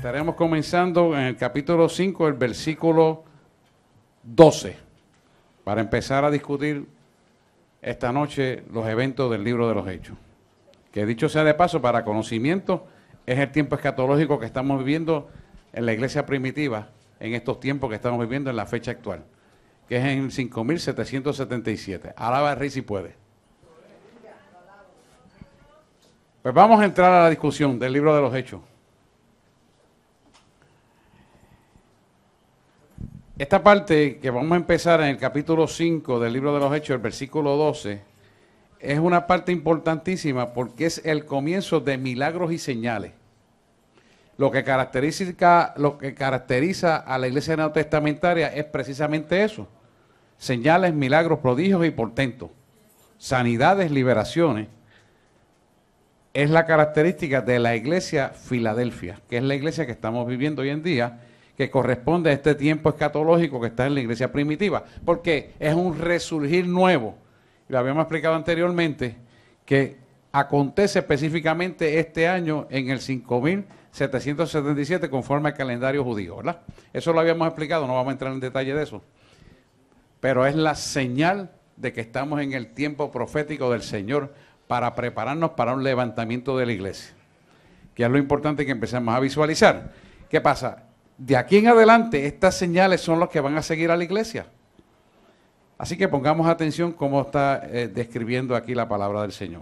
Estaremos comenzando en el capítulo 5, el versículo 12, para empezar a discutir esta noche los eventos del libro de los Hechos. Que dicho sea de paso, para conocimiento, es el tiempo escatológico que estamos viviendo en la iglesia primitiva, en estos tiempos que estamos viviendo en la fecha actual, que es en 5777. Alaba al Rey si puede. Pues vamos a entrar a la discusión del libro de los Hechos. Esta parte que vamos a empezar en el capítulo 5 del libro de los Hechos, el versículo 12, es una parte importantísima porque es el comienzo de milagros y señales. Lo que caracteriza a la iglesia neotestamentaria es precisamente eso: señales, milagros, prodigios y portentos, sanidades, liberaciones. Es la característica de la iglesia Filadelfia, que es la iglesia que estamos viviendo hoy en día, que corresponde a este tiempo escatológico que está en la iglesia primitiva, porque es un resurgir nuevo. Lo habíamos explicado anteriormente, que acontece específicamente este año en el 5777 conforme al calendario judío, ¿verdad? Eso lo habíamos explicado, no vamos a entrar en detalle de eso. Pero es la señal de que estamos en el tiempo profético del Señor para prepararnos para un levantamiento de la iglesia, que es lo importante que empecemos a visualizar. ¿Qué pasa? De aquí en adelante, estas señales son los que van a seguir a la iglesia. Así que pongamos atención cómo está describiendo aquí la palabra del Señor.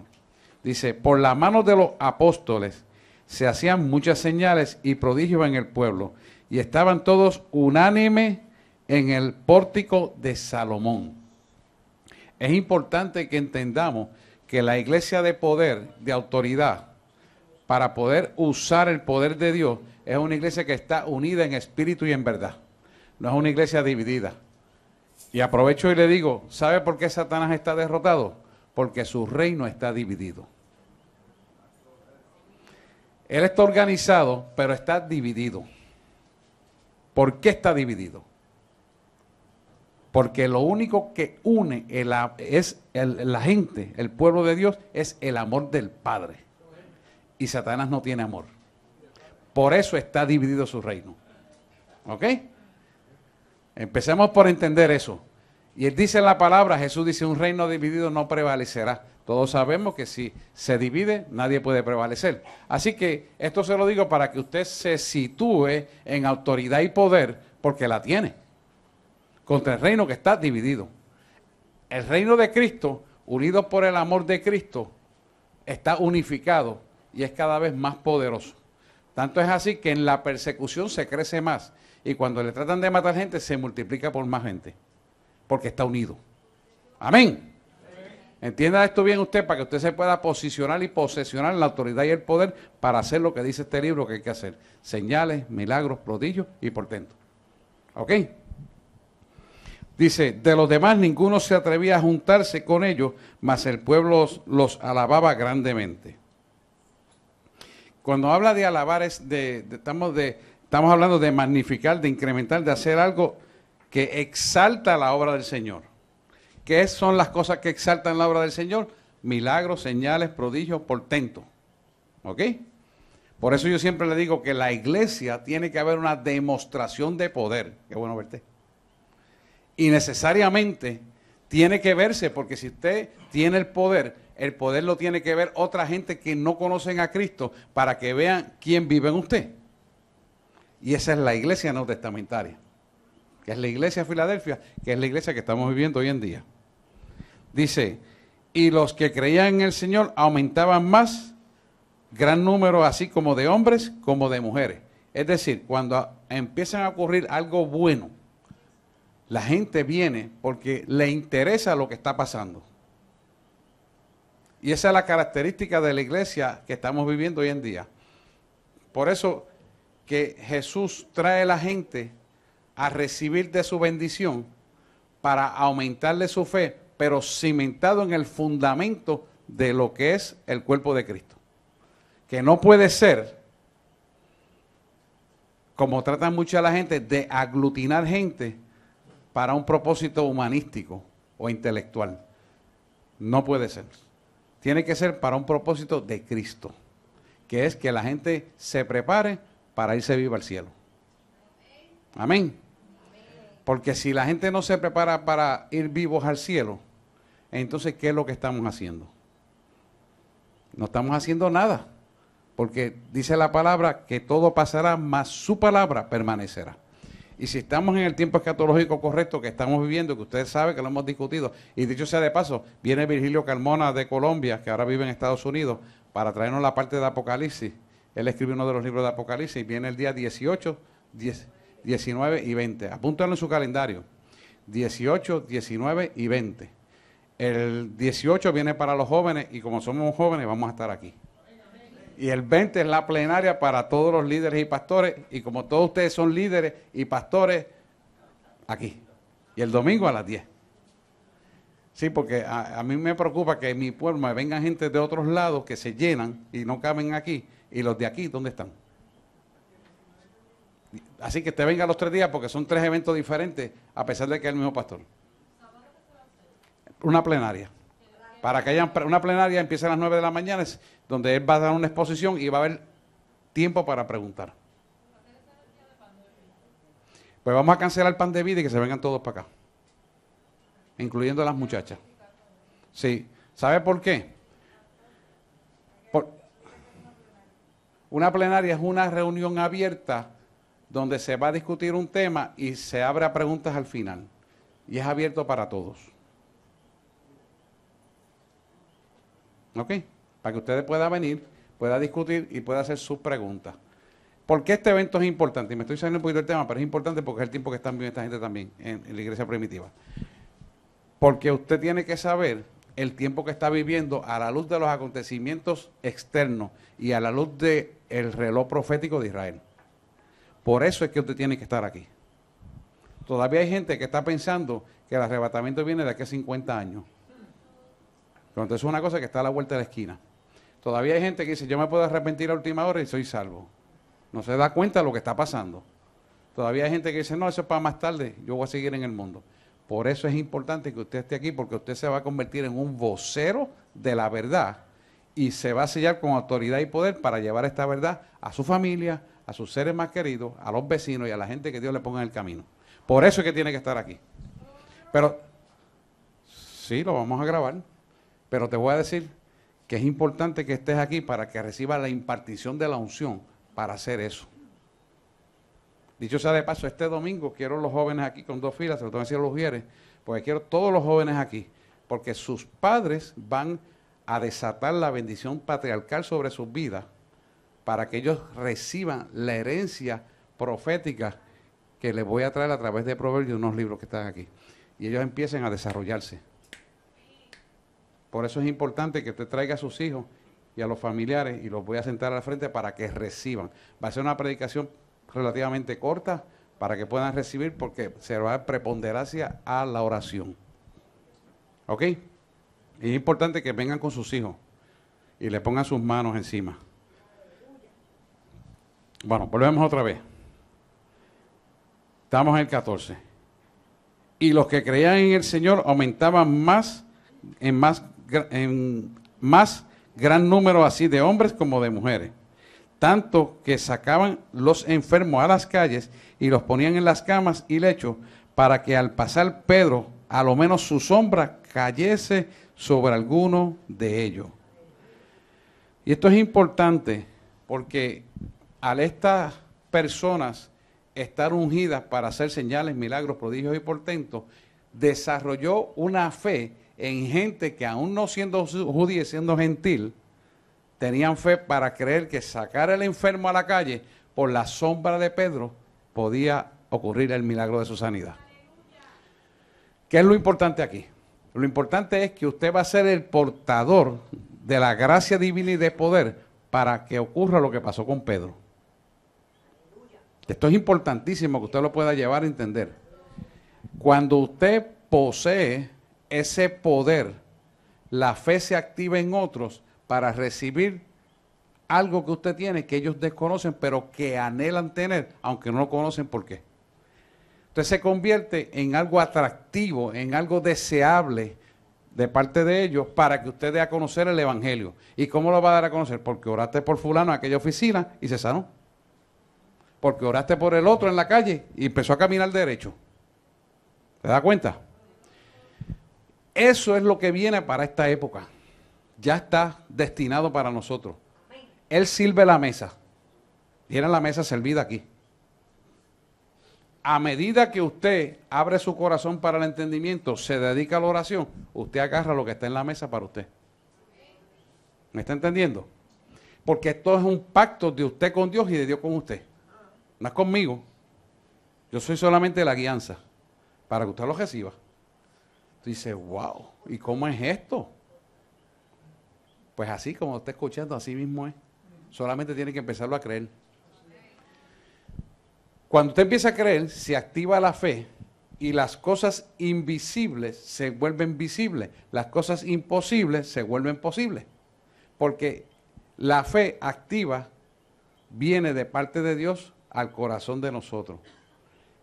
Dice, por la mano de los apóstoles se hacían muchas señales y prodigios en el pueblo, y estaban todos unánimes en el pórtico de Salomón. Es importante que entendamos que la iglesia de poder, de autoridad, para poder usar el poder de Dios, es una iglesia que está unida en espíritu y en verdad. No es una iglesia dividida. Y aprovecho y le digo, ¿sabe por qué Satanás está derrotado? Porque su reino está dividido. Él está organizado, pero está dividido. ¿Por qué está dividido? Porque lo único que une la gente, el pueblo de Dios, es el amor del Padre. Y Satanás no tiene amor. Por eso está dividido su reino. ¿Ok? Empecemos por entender eso. Y él dice en la palabra, Jesús dice, un reino dividido no prevalecerá. Todos sabemos que si se divide, nadie puede prevalecer. Así que esto se lo digo para que usted se sitúe en autoridad y poder, porque la tiene, contra el reino que está dividido. El reino de Cristo, unido por el amor de Cristo, está unificado y es cada vez más poderoso. Tanto es así que en la persecución se crece más, y cuando le tratan de matar gente se multiplica por más gente, porque está unido. Amén. Entienda esto bien usted, para que usted se pueda posicionar y posesionar en la autoridad y el poder para hacer lo que dice este libro que hay que hacer: señales, milagros, prodigios y portentos. ¿Ok? Dice, de los demás ninguno se atrevía a juntarse con ellos, mas el pueblo los alababa grandemente. Cuando habla de alabar, estamos hablando de magnificar, de incrementar, de hacer algo que exalta la obra del Señor. ¿Qué son las cosas que exaltan la obra del Señor? Milagros, señales, prodigios, portentos. ¿Ok? Por eso yo siempre le digo que la iglesia tiene que haber una demostración de poder. Qué bueno verte. Y necesariamente tiene que verse, porque si usted tiene el poder lo tiene que ver otra gente que no conocen a Cristo, para que vean quién vive en usted. Y esa es la iglesia neotestamentaria, que es la iglesia Filadelfia, que es la iglesia que estamos viviendo hoy en día. Dice, y los que creían en el Señor aumentaban más, gran número, así como de hombres como de mujeres. Es decir, cuando empiezan a ocurrir algo bueno, la gente viene porque le interesa lo que está pasando. Y esa es la característica de la iglesia que estamos viviendo hoy en día. Por eso que Jesús trae a la gente a recibir de su bendición para aumentarle su fe, pero cimentado en el fundamento de lo que es el cuerpo de Cristo. Que no puede ser, como tratan mucho a la gente, de aglutinar gente para un propósito humanístico o intelectual. No puede ser. Tiene que ser para un propósito de Cristo, que es que la gente se prepare para irse vivo al cielo. Amén. Porque si la gente no se prepara para ir vivos al cielo, entonces, ¿qué es lo que estamos haciendo? No estamos haciendo nada. Porque dice la palabra que todo pasará, mas su palabra permanecerá. Y si estamos en el tiempo escatológico correcto que estamos viviendo, que ustedes saben que lo hemos discutido, y dicho sea de paso, viene Virgilio Carmona de Colombia, que ahora vive en Estados Unidos, para traernos la parte de Apocalipsis. Él escribe uno de los libros de Apocalipsis y viene el día 18, 19 y 20. Apúntalo en su calendario. 18, 19 y 20. El 18 viene para los jóvenes y como somos jóvenes vamos a estar aquí. Y el 20 es la plenaria para todos los líderes y pastores. Y como todos ustedes son líderes y pastores, aquí. Y el domingo a las 10. Sí, porque a mí me preocupa que en mi pueblo me vengan gente de otros lados que se llenan y no caben aquí. Y los de aquí, ¿dónde están? Así que te venga los 3 días porque son 3 eventos diferentes, a pesar de que es el mismo pastor. Una plenaria. Para que haya una plenaria, empieza a las 9 de la mañana, donde él va a dar una exposición y va a haber tiempo para preguntar. Pues vamos a cancelar el pan de vida y que se vengan todos para acá, incluyendo las muchachas. Sí. ¿Sabe por qué? Una plenaria es una reunión abierta donde se va a discutir un tema y se abre a preguntas al final. Y es abierto para todos. ¿Ok? Para que ustedes puedan venir, puedan discutir y puedan hacer sus preguntas. ¿Por qué este evento es importante? Y me estoy saliendo un poquito del tema, pero es importante porque es el tiempo que están viviendo esta gente también en la iglesia primitiva. Porque usted tiene que saber el tiempo que está viviendo a la luz de los acontecimientos externos y a la luz del reloj profético de Israel. Por eso es que usted tiene que estar aquí. Todavía hay gente que está pensando que el arrebatamiento viene de aquí a 50 años. Pero entonces es una cosa que está a la vuelta de la esquina. Todavía hay gente que dice, yo me puedo arrepentir a última hora y soy salvo. No se da cuenta de lo que está pasando. Todavía hay gente que dice, no, eso es para más tarde, yo voy a seguir en el mundo. Por eso es importante que usted esté aquí, porque usted se va a convertir en un vocero de la verdad y se va a sellar con autoridad y poder para llevar esta verdad a su familia, a sus seres más queridos, a los vecinos y a la gente que Dios le ponga en el camino. Por eso es que tiene que estar aquí. Pero, sí, lo vamos a grabar, pero te voy a decir que es importante que estés aquí para que reciba la impartición de la unción para hacer eso. Dicho sea de paso, este domingo quiero los jóvenes aquí con 2 filas, se lo tengo que decir a los mujeres, porque quiero todos los jóvenes aquí, porque sus padres van a desatar la bendición patriarcal sobre sus vidas para que ellos reciban la herencia profética que les voy a traer a través de Proverbios y unos libros que están aquí. Y ellos empiecen a desarrollarse. Por eso es importante que usted traiga a sus hijos y a los familiares y los voy a sentar al frente para que reciban. Va a ser una predicación relativamente corta para que puedan recibir porque se va a dar preponderancia a la oración. ¿Ok? Y es importante que vengan con sus hijos y le pongan sus manos encima. Bueno, volvemos otra vez. Estamos en el 14. Y los que creían en el Señor aumentaban en más gran número así de hombres como de mujeres. Tanto que sacaban los enfermos a las calles y los ponían en las camas y lechos para que al pasar Pedro, a lo menos su sombra cayese sobre alguno de ellos. Y esto es importante porque al estas personas estar ungidas para hacer señales, milagros, prodigios y portentos, desarrolló una fe en gente que aún no siendo judía y siendo gentil, tenían fe para creer que sacar al enfermo a la calle por la sombra de Pedro podía ocurrir el milagro de su sanidad. ¿Qué es lo importante aquí? Lo importante es que usted va a ser el portador de la gracia divina y de poder para que ocurra lo que pasó con Pedro. Esto es importantísimo que usted lo pueda llevar a entender. Cuando usted posee ese poder, la fe se activa en otros para recibir algo que usted tiene, que ellos desconocen, pero que anhelan tener, aunque no lo conocen por qué. Entonces se convierte en algo atractivo, en algo deseable de parte de ellos para que usted dé a conocer el Evangelio. ¿Y cómo lo va a dar a conocer? Porque oraste por fulano en aquella oficina y se sanó. porque oraste por el otro en la calle y empezó a caminar derecho. ¿Te das cuenta? Eso es lo que viene para esta época. Ya está destinado para nosotros. Él sirve la mesa. Tiene la mesa servida aquí. A medida que usted abre su corazón para el entendimiento, se dedica a la oración, usted agarra lo que está en la mesa para usted. ¿Me está entendiendo? Porque esto es un pacto de usted con Dios y de Dios con usted. No es conmigo. Yo soy solamente la guianza para que usted lo reciba. Dice, wow, ¿y cómo es esto? Pues así como está escuchando, así mismo es. Solamente tiene que empezarlo a creer. Cuando usted empieza a creer, se activa la fe y las cosas invisibles se vuelven visibles. Las cosas imposibles se vuelven posibles. Porque la fe activa viene de parte de Dios al corazón de nosotros.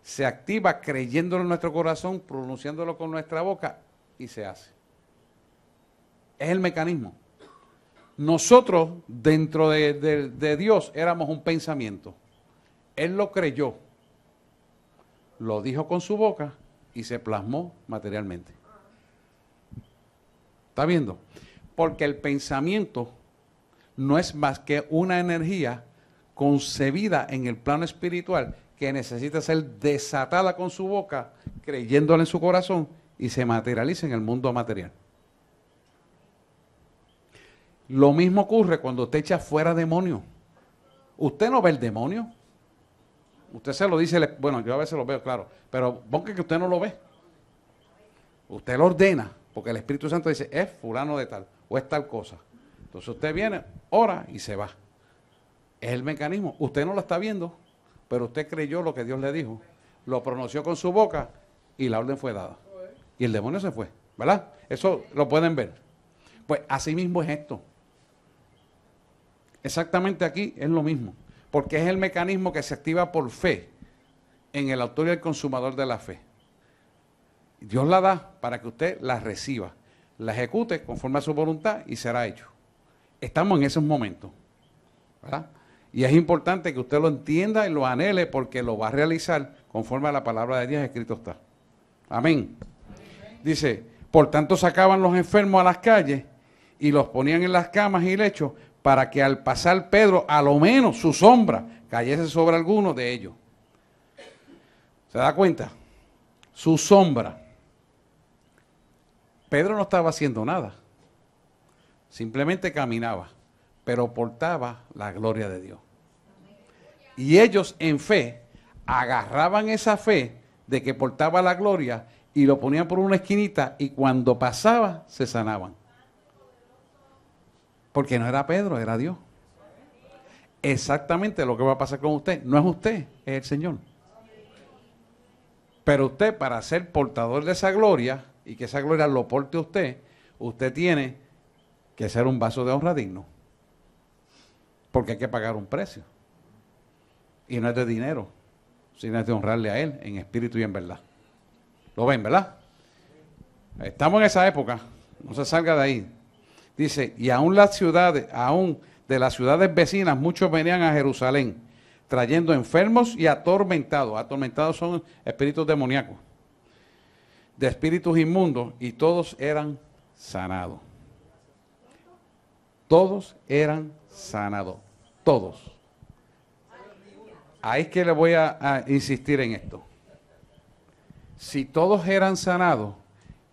Se activa creyéndolo en nuestro corazón, pronunciándolo con nuestra boca y se hace. Es el mecanismo. Nosotros, dentro de Dios, éramos un pensamiento. Él lo creyó, lo dijo con su boca y se plasmó materialmente. ¿Está viendo? Porque el pensamiento no es más que una energía concebida en el plano espiritual que necesita ser desatada con su boca, creyéndole en su corazón y se materializa en el mundo material. Lo mismo ocurre cuando usted echa fuera demonio. Usted no ve el demonio. Usted se lo dice, bueno, yo a veces lo veo, claro, pero ponga que usted no lo ve. Usted lo ordena, porque el Espíritu Santo dice, es fulano de tal, o es tal cosa. Entonces usted viene, ora y se va. Es el mecanismo. Usted no lo está viendo, pero usted creyó lo que Dios le dijo, lo pronunció con su boca y la orden fue dada. Y el demonio se fue, ¿verdad? Eso lo pueden ver. Pues así mismo es esto. Exactamente aquí es lo mismo, porque es el mecanismo que se activa por fe en el autor y el consumador de la fe. Dios la da para que usted la reciba, la ejecute conforme a su voluntad y será hecho. Estamos en esos momentos, ¿verdad? Y es importante que usted lo entienda y lo anhele porque lo va a realizar conforme a la palabra de Dios escrito está. Amén. Dice, por tanto sacaban los enfermos a las calles y los ponían en las camas y lechos para que al pasar Pedro, a lo menos su sombra cayese sobre alguno de ellos. ¿Se da cuenta? Su sombra. Pedro no estaba haciendo nada. Simplemente caminaba, pero portaba la gloria de Dios. Y ellos en fe agarraban esa fe de que portaba la gloria y lo ponían por una esquinita y cuando pasaba se sanaban. Porque no era Pedro, era Dios. Exactamente lo que va a pasar con usted. No es usted, es el Señor. Pero usted, para ser portador de esa gloria y que esa gloria lo porte a usted, usted tiene que ser un vaso de honra digno. Porque hay que pagar un precio. Y no es de dinero, sino es de honrarle a Él en espíritu y en verdad. ¿Lo ven, verdad? Estamos en esa época. No se salga de ahí. Dice, y aún las ciudades, aún de las ciudades vecinas, muchos venían a Jerusalén, trayendo enfermos y atormentados. Atormentados son espíritus demoníacos, de espíritus inmundos, y todos eran sanados. Todos eran sanados. Todos. Ahí es que le voy a insistir en esto. Si todos eran sanados,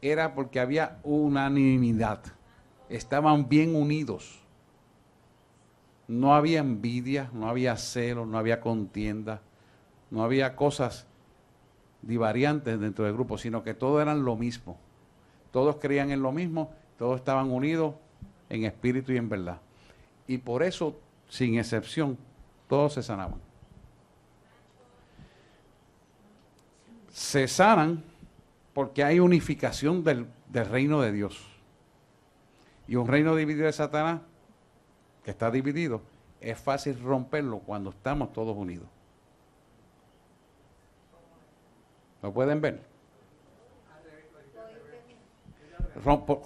era porque había unanimidad. Estaban bien unidos. No había envidia, no había celo, no había contienda, no había cosas divariantes dentro del grupo, sino que todos eran lo mismo. Todos creían en lo mismo, todos estaban unidos en espíritu y en verdad. Y por eso, sin excepción, todos se sanaban. Se sanan porque hay unificación del reino de Dios. Y un reino dividido de Satanás, que está dividido, es fácil romperlo cuando estamos todos unidos. ¿Lo pueden ver?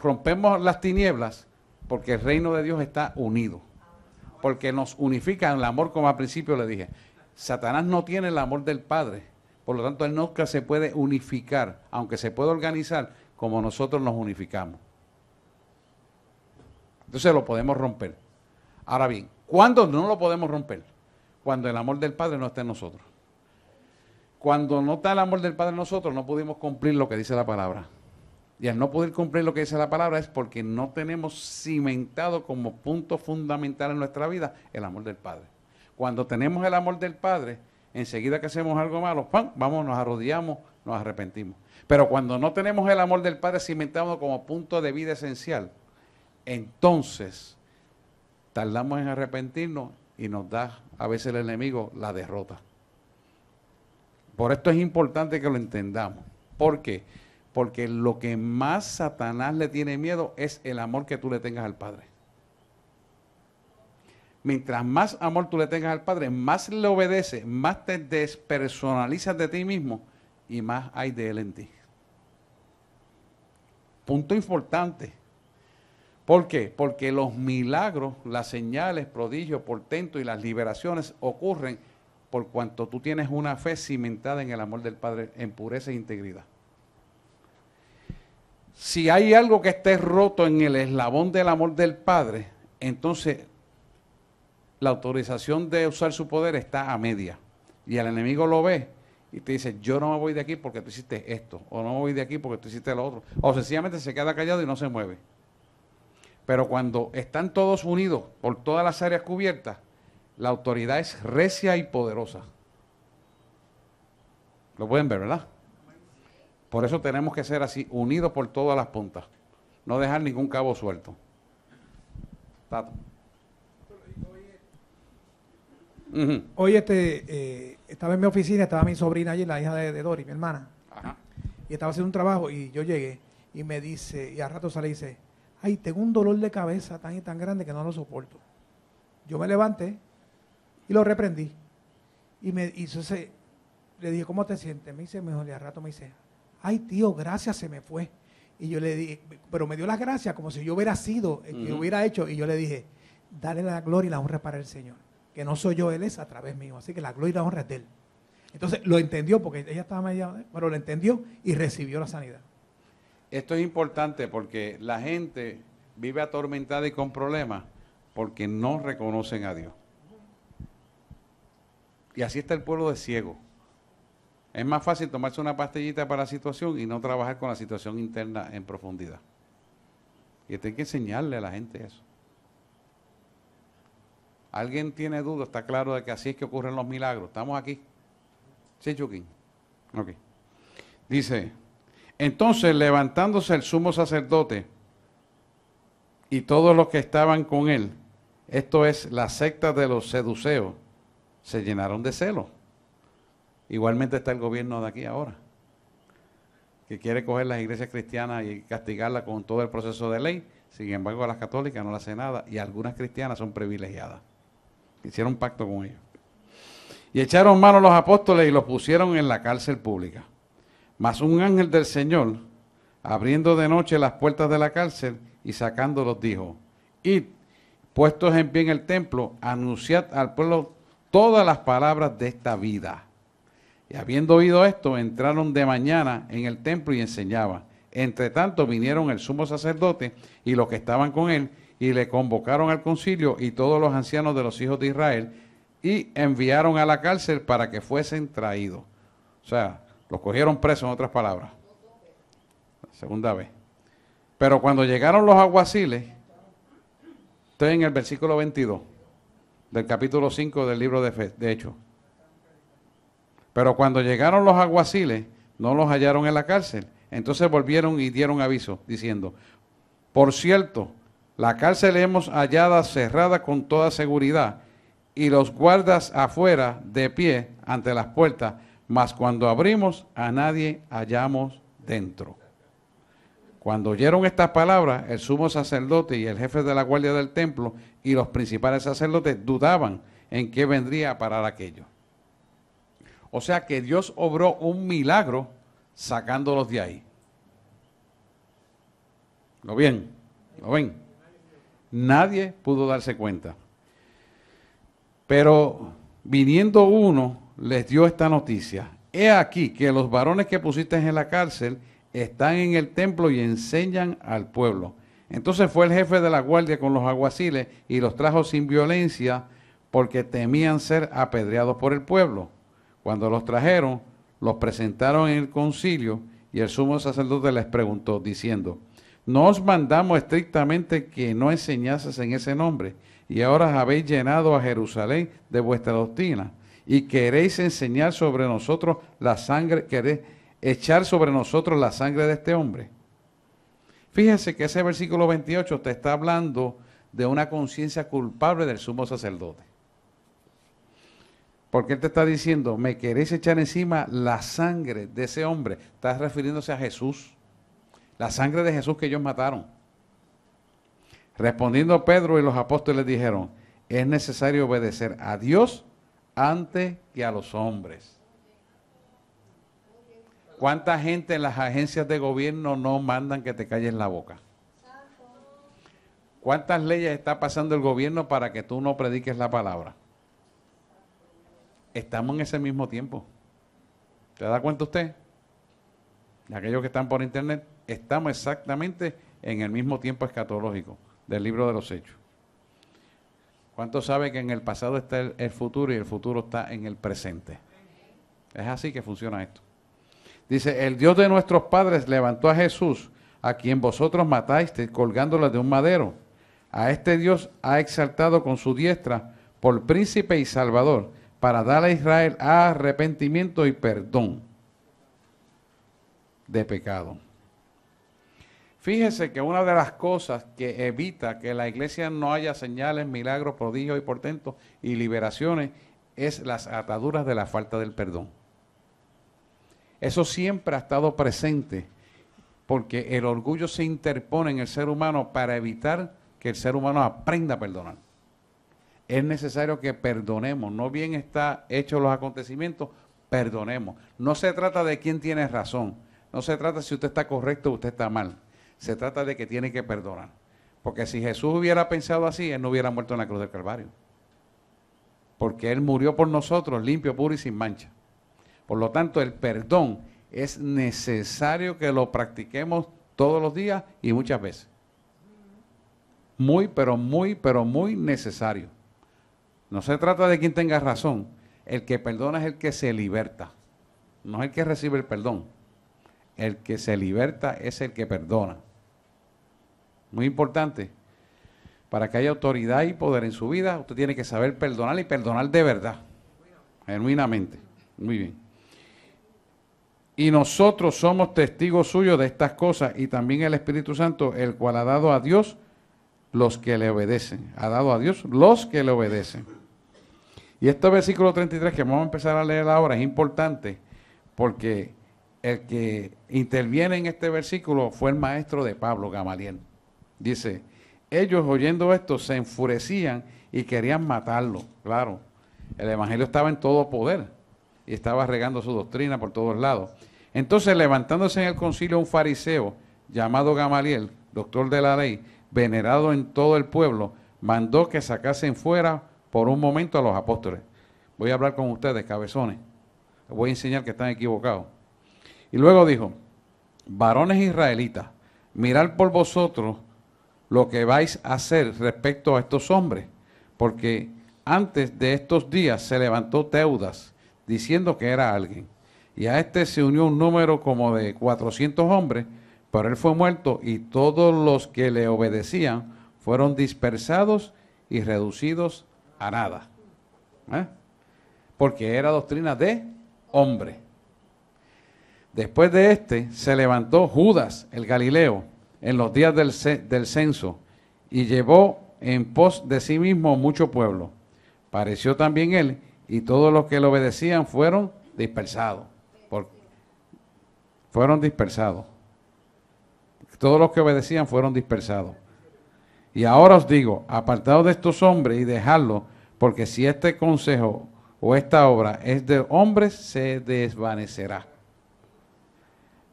Rompemos las tinieblas porque el reino de Dios está unido. Porque nos unifica en el amor, como al principio le dije. Satanás no tiene el amor del Padre, por lo tanto él nunca se puede unificar, aunque se puede organizar como nosotros nos unificamos. Entonces lo podemos romper. Ahora bien, ¿cuándo no lo podemos romper? Cuando el amor del Padre no está en nosotros. Cuando no está el amor del Padre en nosotros, no pudimos cumplir lo que dice la palabra. Y al no poder cumplir lo que dice la palabra es porque no tenemos cimentado como punto fundamental en nuestra vida el amor del Padre. Cuando tenemos el amor del Padre, enseguida que hacemos algo malo, ¡pam!, vamos, nos arrodillamos, nos arrepentimos. Pero cuando no tenemos el amor del Padre cimentado como punto de vida esencial, entonces tardamos en arrepentirnos y nos da a veces el enemigo la derrota. Por esto es importante que lo entendamos. ¿Por qué? Porque lo que más Satanás le tiene miedo es el amor que tú le tengas al Padre. Mientras más amor tú le tengas al Padre, más le obedece, más te despersonalizas de ti mismo y más hay de Él en ti. Punto importante. ¿Por qué? Porque los milagros, las señales, prodigios, portentos y las liberaciones ocurren por cuanto tú tienes una fe cimentada en el amor del Padre, en pureza e integridad. Si hay algo que esté roto en el eslabón del amor del Padre, entonces la autorización de usar su poder está a media. Y el enemigo lo ve y te dice, yo no me voy de aquí porque tú hiciste esto, o no me voy de aquí porque tú hiciste lo otro. O sencillamente se queda callado y no se mueve. Pero cuando están todos unidos por todas las áreas cubiertas, la autoridad es recia y poderosa. Lo pueden ver, ¿verdad? Por eso tenemos que ser así, unidos por todas las puntas. No dejar ningún cabo suelto. Tato. Hoy estaba en mi oficina, estaba mi sobrina allí, la hija de Dori, mi hermana. Ajá. Y estaba haciendo un trabajo y yo llegué y me dice, y al rato sale y dice, ay, tengo un dolor de cabeza tan y tan grande que no lo soporto. Yo me levanté y lo reprendí. Y entonces le dije, ¿cómo te sientes? Me dice, mejor, y al rato me dice, ay, tío, gracias, se me fue. Y yo le dije, pero me dio las gracias como si yo hubiera sido, el que hubiera hecho. Y yo le dije, dale la gloria y la honra para el Señor. Que no soy yo, Él es a través mío. Así que la gloria y la honra es de Él. Entonces lo entendió, porque ella estaba media, pero lo entendió y recibió la sanidad. Esto es importante porque la gente vive atormentada y con problemas porque no reconocen a Dios. Y así está el pueblo de ciego. Es más fácil tomarse una pastillita para la situación y no trabajar con la situación interna en profundidad. Y hay que enseñarle a la gente eso. ¿Alguien tiene duda? Está claro de que así es que ocurren los milagros. ¿Estamos aquí? Sí, Chuquín. Ok. Dice, entonces levantándose el sumo sacerdote y todos los que estaban con él, esto es la secta de los seduceos, se llenaron de celo. Igualmente está el gobierno de aquí ahora, que quiere coger las iglesias cristianas y castigarlas con todo el proceso de ley. Sin embargo, a las católicas no le hace nada y algunas cristianas son privilegiadas. Hicieron un pacto con ellos. Y echaron mano a los apóstoles y los pusieron en la cárcel pública. Mas un ángel del Señor, abriendo de noche las puertas de la cárcel y sacándolos, dijo, id, puestos en pie en el templo, anunciad al pueblo todas las palabras de esta vida. Y habiendo oído esto, entraron de mañana en el templo y enseñaban. Entre tanto vinieron el sumo sacerdote y los que estaban con él, y le convocaron al concilio y todos los ancianos de los hijos de Israel, y enviaron a la cárcel para que fuesen traídos. O sea, los cogieron presos, en otras palabras. Segunda vez. Pero cuando llegaron los alguaciles, estoy en el versículo 22 del capítulo 5 del libro de Hechos. Pero cuando llegaron los alguaciles, no los hallaron en la cárcel. Entonces volvieron y dieron aviso, diciendo, por cierto, la cárcel hemos hallada cerrada con toda seguridad, y los guardas afuera de pie ante las puertas, mas cuando abrimos a nadie hallamos dentro. Cuando oyeron estas palabras, el sumo sacerdote y el jefe de la guardia del templo y los principales sacerdotes dudaban en qué vendría a parar aquello. O sea que Dios obró un milagro sacándolos de ahí. ¿Lo ven? ¿Lo ven? Nadie pudo darse cuenta. Pero Viniendo uno, les dio esta noticia: he aquí que los varones que pusiste en la cárcel están en el templo y enseñan al pueblo. Entonces fue el jefe de la guardia con los alguaciles y los trajo sin violencia, porque temían ser apedreados por el pueblo. Cuando los trajeron, los presentaron en el concilio, y el sumo sacerdote les preguntó, diciendo: ¿no os mandamos estrictamente que no enseñases en ese nombre? Y ahora habéis llenado a Jerusalén de vuestra doctrina, y queréis enseñar sobre nosotros la sangre, queréis echar sobre nosotros la sangre de este hombre. Fíjese que ese versículo 28 te está hablando de una conciencia culpable del sumo sacerdote. Porque él te está diciendo: me queréis echar encima la sangre de ese hombre. Está refiriéndose a Jesús. La sangre de Jesús que ellos mataron. Respondiendo Pedro y los apóstoles dijeron: es necesario obedecer a Dios antes que a los hombres. ¿Cuánta gente en las agencias de gobierno no mandan que te calles la boca? ¿Cuántas leyes está pasando el gobierno para que tú no prediques la palabra? Estamos en ese mismo tiempo. ¿Se da cuenta usted? Aquellos que están por internet, estamos exactamente en el mismo tiempo escatológico del libro de los Hechos. ¿Cuántos saben que en el pasado está el futuro y el futuro está en el presente? Es así que funciona esto. Dice: el Dios de nuestros padres levantó a Jesús, a quien vosotros matasteis colgándolo de un madero. A este Dios ha exaltado con su diestra por príncipe y salvador, para dar a Israel arrepentimiento y perdón de pecado. Fíjese que una de las cosas que evita que la iglesia no haya señales, milagros, prodigios y portentos y liberaciones es las ataduras de la falta del perdón. Eso siempre ha estado presente, porque el orgullo se interpone en el ser humano para evitar que el ser humano aprenda a perdonar. Es necesario que perdonemos, no bien está hechos los acontecimientos, perdonemos. No se trata de quién tiene razón, no se trata si usted está correcto o usted está mal, se trata de que tiene que perdonar. Porque si Jesús hubiera pensado así, Él no hubiera muerto en la cruz del Calvario. Porque Él murió por nosotros, limpio, puro y sin mancha. Por lo tanto, el perdón es necesario que lo practiquemos todos los días y muchas veces. Muy, pero muy necesario. No se trata de quien tenga razón. El que perdona es el que se liberta. No es el que recibe el perdón. El que se liberta es el que perdona. Muy importante. Para que haya autoridad y poder en su vida, usted tiene que saber perdonar y perdonar de verdad. Genuinamente. Muy bien. Y nosotros somos testigos suyos de estas cosas, y también el Espíritu Santo, el cual ha dado a Dios los que le obedecen. Ha dado a Dios los que le obedecen. Y este versículo 33 que vamos a empezar a leer ahora es importante, porque el que interviene en este versículo fue el maestro de Pablo, Gamaliel. Dice: ellos oyendo esto se enfurecían y querían matarlo. Claro, el evangelio estaba en todo poder y estaba regando su doctrina por todos lados. Entonces, levantándose en el concilio un fariseo llamado Gamaliel, doctor de la ley, venerado en todo el pueblo, mandó que sacasen fuera por un momento a los apóstoles. Voy a hablar con ustedes, cabezones. Les voy a enseñar que están equivocados. Y luego dijo: varones israelitas, mirad por vosotros lo que vais a hacer respecto a estos hombres, porque antes de estos días se levantó Teudas, diciendo que era alguien, y a este se unió un número como de 400 hombres, pero él fue muerto, y todos los que le obedecían fueron dispersados y reducidos a nada. Porque era doctrina de hombre. Después de este se levantó Judas el Galileo en los días del censo, y llevó en pos de sí mismo mucho pueblo. Pareció también él, y todos los que le obedecían fueron dispersados. Fueron dispersados. Todos los que obedecían fueron dispersados. Y ahora os digo: apartaos de estos hombres y dejadlos, porque si este consejo o esta obra es de hombres, se desvanecerá.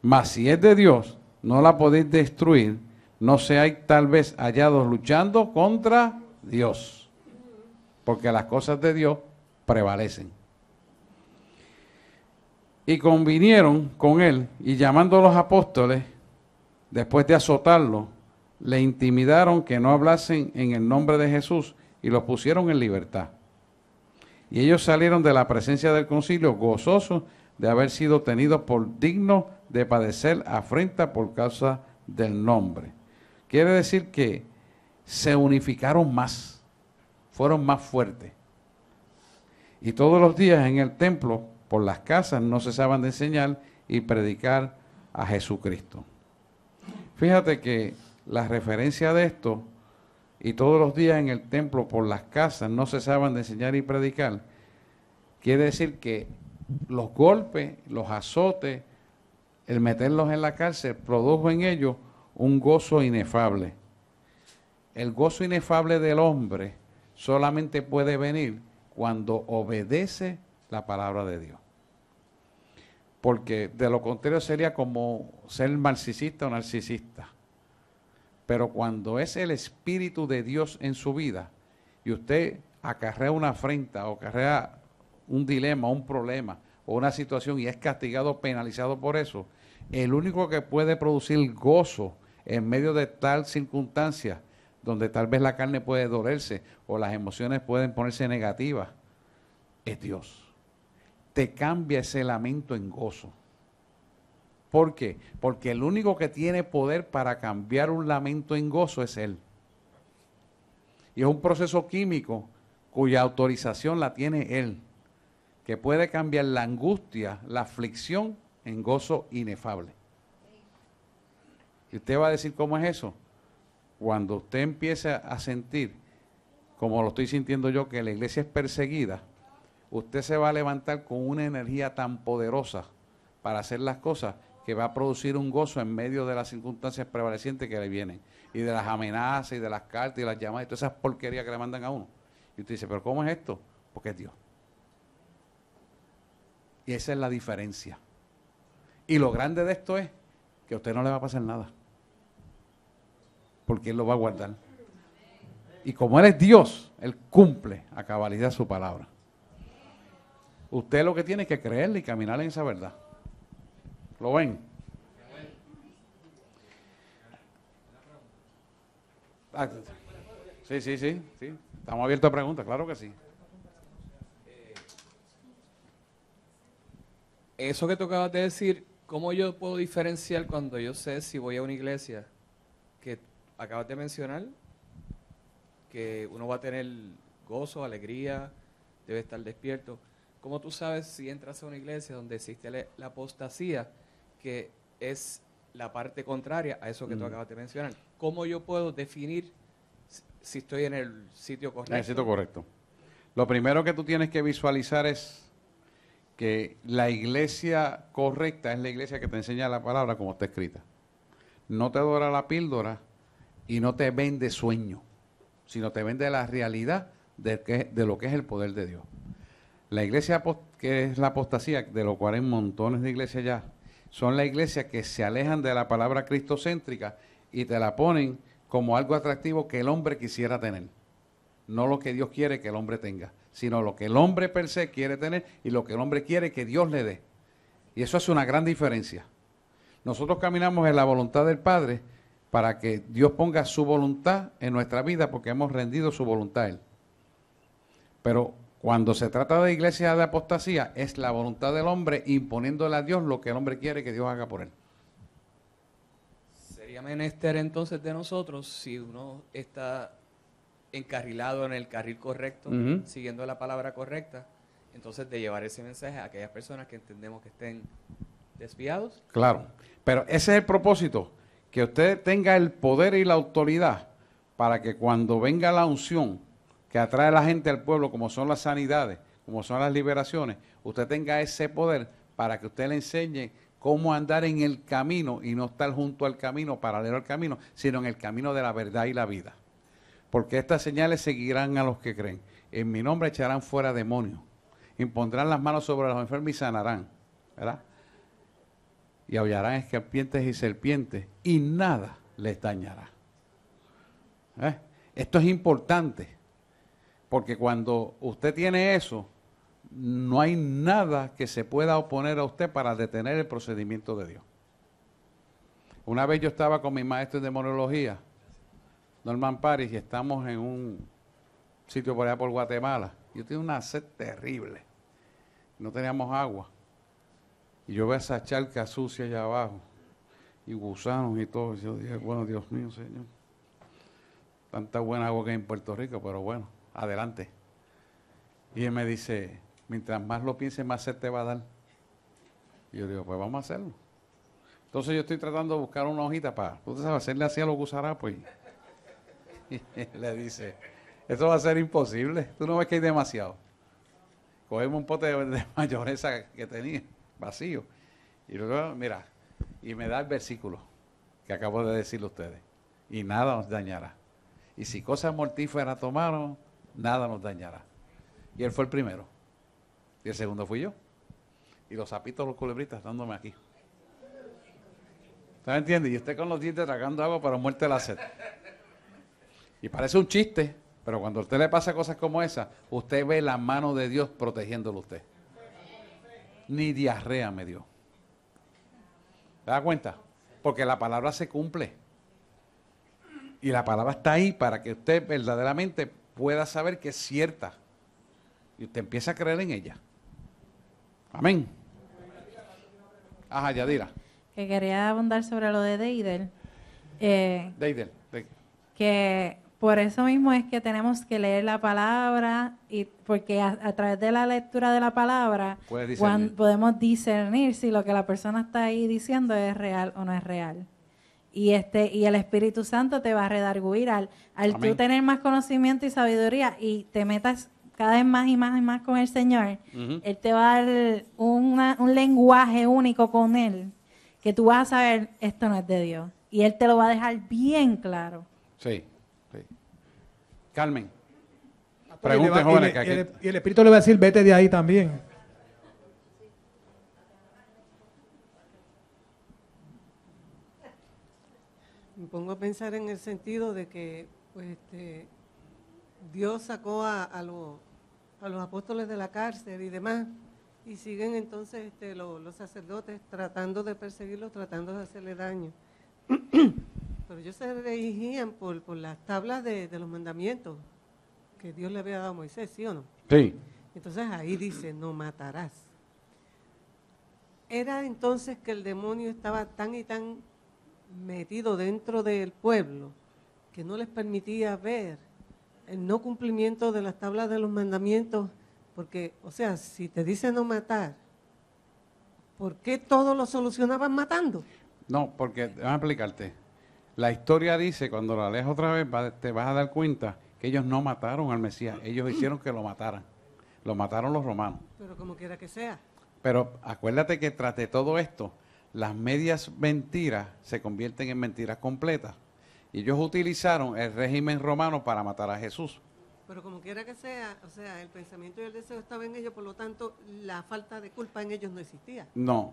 Mas si es de Dios, no la podéis destruir, no seáis tal vez hallados luchando contra Dios. Porque las cosas de Dios prevalecen. Y convinieron con él, y llamando a los apóstoles, después de azotarlo, le intimidaron que no hablasen en el nombre de Jesús y los pusieron en libertad. Y ellos salieron de la presencia del concilio gozosos de haber sido tenidos por dignos de padecer afrenta por causa del nombre. Quiere decir que se unificaron más, fueron más fuertes. Y todos los días en el templo, por las casas, no cesaban de enseñar y predicar a Jesucristo. Fíjate que la referencia de esto, y todos los días en el templo, por las casas, no cesaban de enseñar y predicar, quiere decir que los golpes, los azotes, el meterlos en la cárcel, produjo en ellos un gozo inefable. El gozo inefable del hombre solamente puede venir cuando obedece la palabra de Dios. Porque de lo contrario sería como ser narcisista o narcisista. Pero cuando es el Espíritu de Dios en su vida y usted acarrea una afrenta o acarrea un dilema, un problema o una situación y es castigado, penalizado por eso, el único que puede producir gozo en medio de tal circunstancia donde tal vez la carne puede dolerse o las emociones pueden ponerse negativas, es Dios. Te cambia ese lamento en gozo. ¿Por qué? Porque el único que tiene poder para cambiar un lamento en gozo es Él. Y es un proceso químico cuya autorización la tiene Él, que puede cambiar la angustia, la aflicción en gozo inefable. Y usted va a decir, ¿cómo es eso? Cuando usted empiece a sentir, como lo estoy sintiendo yo, que la iglesia es perseguida, usted se va a levantar con una energía tan poderosa para hacer las cosas que va a producir un gozo en medio de las circunstancias prevalecientes que le vienen, y de las amenazas, y de las cartas, y las llamadas, y todas esas porquerías que le mandan a uno. Y usted dice, ¿pero cómo es esto? Porque es Dios. Y esa es la diferencia. Y lo grande de esto es que a usted no le va a pasar nada, porque Él lo va a guardar. Y como Él es Dios, Él cumple a cabalidad su palabra. Usted lo que tiene es que creerle y caminar en esa verdad. ¿Lo ven? Ah, sí. Estamos abiertos a preguntas, claro que sí. Eso que tú acabas de decir, ¿cómo yo puedo diferenciar cuando yo sé si voy a una iglesia que acabas de mencionar, que uno va a tener gozo, alegría, debe estar despierto? ¿Cómo tú sabes si entras a una iglesia donde existe la apostasía, que es la parte contraria a eso que tú acabas de mencionar? ¿Cómo yo puedo definir si estoy en el sitio correcto? En el sitio correcto. Lo primero que tú tienes que visualizar es que la iglesia correcta es la iglesia que te enseña la palabra como está escrita. No te dora la píldora y no te vende sueño, sino te vende la realidad de lo que es el poder de Dios. La iglesia que es la apostasía, de lo cual hay montones de iglesias ya, son las iglesias que se alejan de la palabra cristocéntrica y te la ponen como algo atractivo que el hombre quisiera tener. No lo que Dios quiere que el hombre tenga, sino lo que el hombre per se quiere tener y lo que el hombre quiere que Dios le dé. Y eso hace una gran diferencia. Nosotros caminamos en la voluntad del Padre para que Dios ponga su voluntad en nuestra vida porque hemos rendido su voluntad a Él. Pero cuando se trata de iglesia de apostasía, es la voluntad del hombre imponiéndole a Dios lo que el hombre quiere que Dios haga por él. Sería menester entonces de nosotros, si uno está encarrilado en el carril correcto, siguiendo la palabra correcta, entonces de llevar ese mensaje a aquellas personas que entendemos que estén desviados. Claro, pero ese es el propósito, que usted tenga el poder y la autoridad para que cuando venga la unción que atrae a la gente al pueblo, como son las sanidades, como son las liberaciones, usted tenga ese poder para que usted le enseñe cómo andar en el camino y no estar junto al camino, paralelo al camino, sino en el camino de la verdad y la vida. Porque estas señales seguirán a los que creen. En mi nombre echarán fuera demonios, impondrán las manos sobre los enfermos y sanarán, ¿verdad? Y aullarán escarpientes y serpientes y nada les dañará. Esto es importante. Porque cuando usted tiene eso, no hay nada que se pueda oponer a usted para detener el procedimiento de Dios. Una vez yo estaba con mi maestro en demonología, Norman Paris, y estamos en un sitio por allá por Guatemala. Yo tenía una sed terrible. No teníamos agua. Y yo veo esa charca sucia allá abajo, y gusanos y todo. Y yo dije, bueno, Dios mío, Señor, tanta buena agua que hay en Puerto Rico, pero bueno, adelante. Y él me dice, mientras más lo pienses, más sed te va a dar. Y yo digo, pues vamos a hacerlo. Entonces yo estoy tratando de buscar una hojita para, usted sabe, hacerle así a los gusarapos. Y le dice, esto va a ser imposible, tú no ves que hay demasiado. Cogemos un pote de mayonesa que tenía, vacío. Y luego, mira, y me da el versículo que acabo de decirle a ustedes. Y nada nos dañará. Y si cosas mortíferas tomaron, nada nos dañará. Y él fue el primero. Y el segundo fui yo. Y los sapitos, los culebritas, dándome aquí. ¿Usted me entiende? Y usted con los dientes tragando agua para muerte de la sed. Y parece un chiste, pero cuando a usted le pasa cosas como esa, usted ve la mano de Dios protegiéndolo a usted. Ni diarrea me dio. ¿Se da cuenta? Porque la palabra se cumple. Y la palabra está ahí para que usted verdaderamente pueda saber que es cierta. Y usted empieza a creer en ella. Amén. Ajá, Yadira. Que quería abundar sobre lo de Deidel. Deidel. Que por eso mismo es que tenemos que leer la palabra, y porque a través de la lectura de la palabra podemos discernir si lo que la persona está ahí diciendo es real o no es real. Y el Espíritu Santo te va a redarguir al tú tener más conocimiento y sabiduría y te metas cada vez más y más y más con el Señor. Él te va a dar un lenguaje único con Él, que tú vas a saber, esto no es de Dios. Y Él te lo va a dejar bien claro. Sí, sí. Carmen. Pregunten, jóvenes. Y el Espíritu le va a decir, vete de ahí también. Me pongo a pensar en el sentido de que pues, Dios sacó a los apóstoles de la cárcel y demás, y siguen entonces los sacerdotes tratando de perseguirlos, tratando de hacerle daño. Pero ellos se regían por las tablas de los mandamientos que Dios le había dado a Moisés, ¿sí o no? Sí. Entonces ahí dice, no matarás. Era entonces que el demonio estaba tan y tan metido dentro del pueblo que no les permitía ver el no cumplimiento de las tablas de los mandamientos, porque, o sea, si te dice no matar, ¿por qué todo lo solucionaban matando? No, porque, déjame explicarte, la historia dice, cuando la lees otra vez, te vas a dar cuenta que ellos no mataron al Mesías, ellos hicieron que lo mataran los romanos. Pero como quiera que sea. Pero acuérdate que tras de todo esto, las medias mentiras se convierten en mentiras completas. Y ellos utilizaron el régimen romano para matar a Jesús. Pero como quiera que sea, o sea, el pensamiento y el deseo estaba en ellos, por lo tanto, la falta de culpa en ellos no existía. No.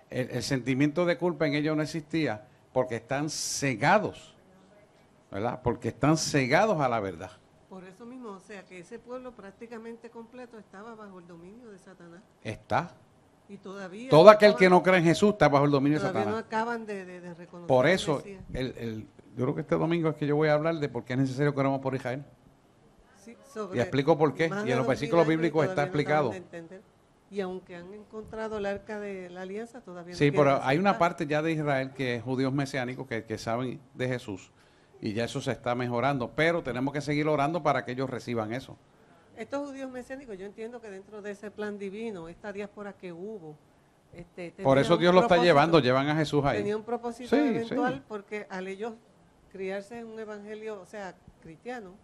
El sentimiento de culpa en ellos no existía porque están cegados, ¿verdad? Porque están cegados a la verdad. Por eso mismo, o sea, que ese pueblo prácticamente completo estaba bajo el dominio de Satanás. Está. Y todavía todo aquel que no cree en Jesús está bajo el dominio de Satanás. No acaban de reconocer. Por eso, yo creo que este domingo es que yo voy a hablar de por qué es necesario que oremos por Israel. Sí, y explico por qué. Y en los versículos bíblicos está explicado. Y aunque han encontrado el arca de la alianza, todavía no. Sí, pero hay una parte ya de Israel que es judíos mesiánicos que saben de Jesús. Y ya eso se está mejorando. Pero tenemos que seguir orando para que ellos reciban eso. Estos judíos mesiánicos, yo entiendo que dentro de ese plan divino, esta diáspora que hubo, por eso Dios lo está llevando, llevan a Jesús ahí. Tenía un propósito eventual, porque al ellos criarse en un evangelio, o sea, cristiano,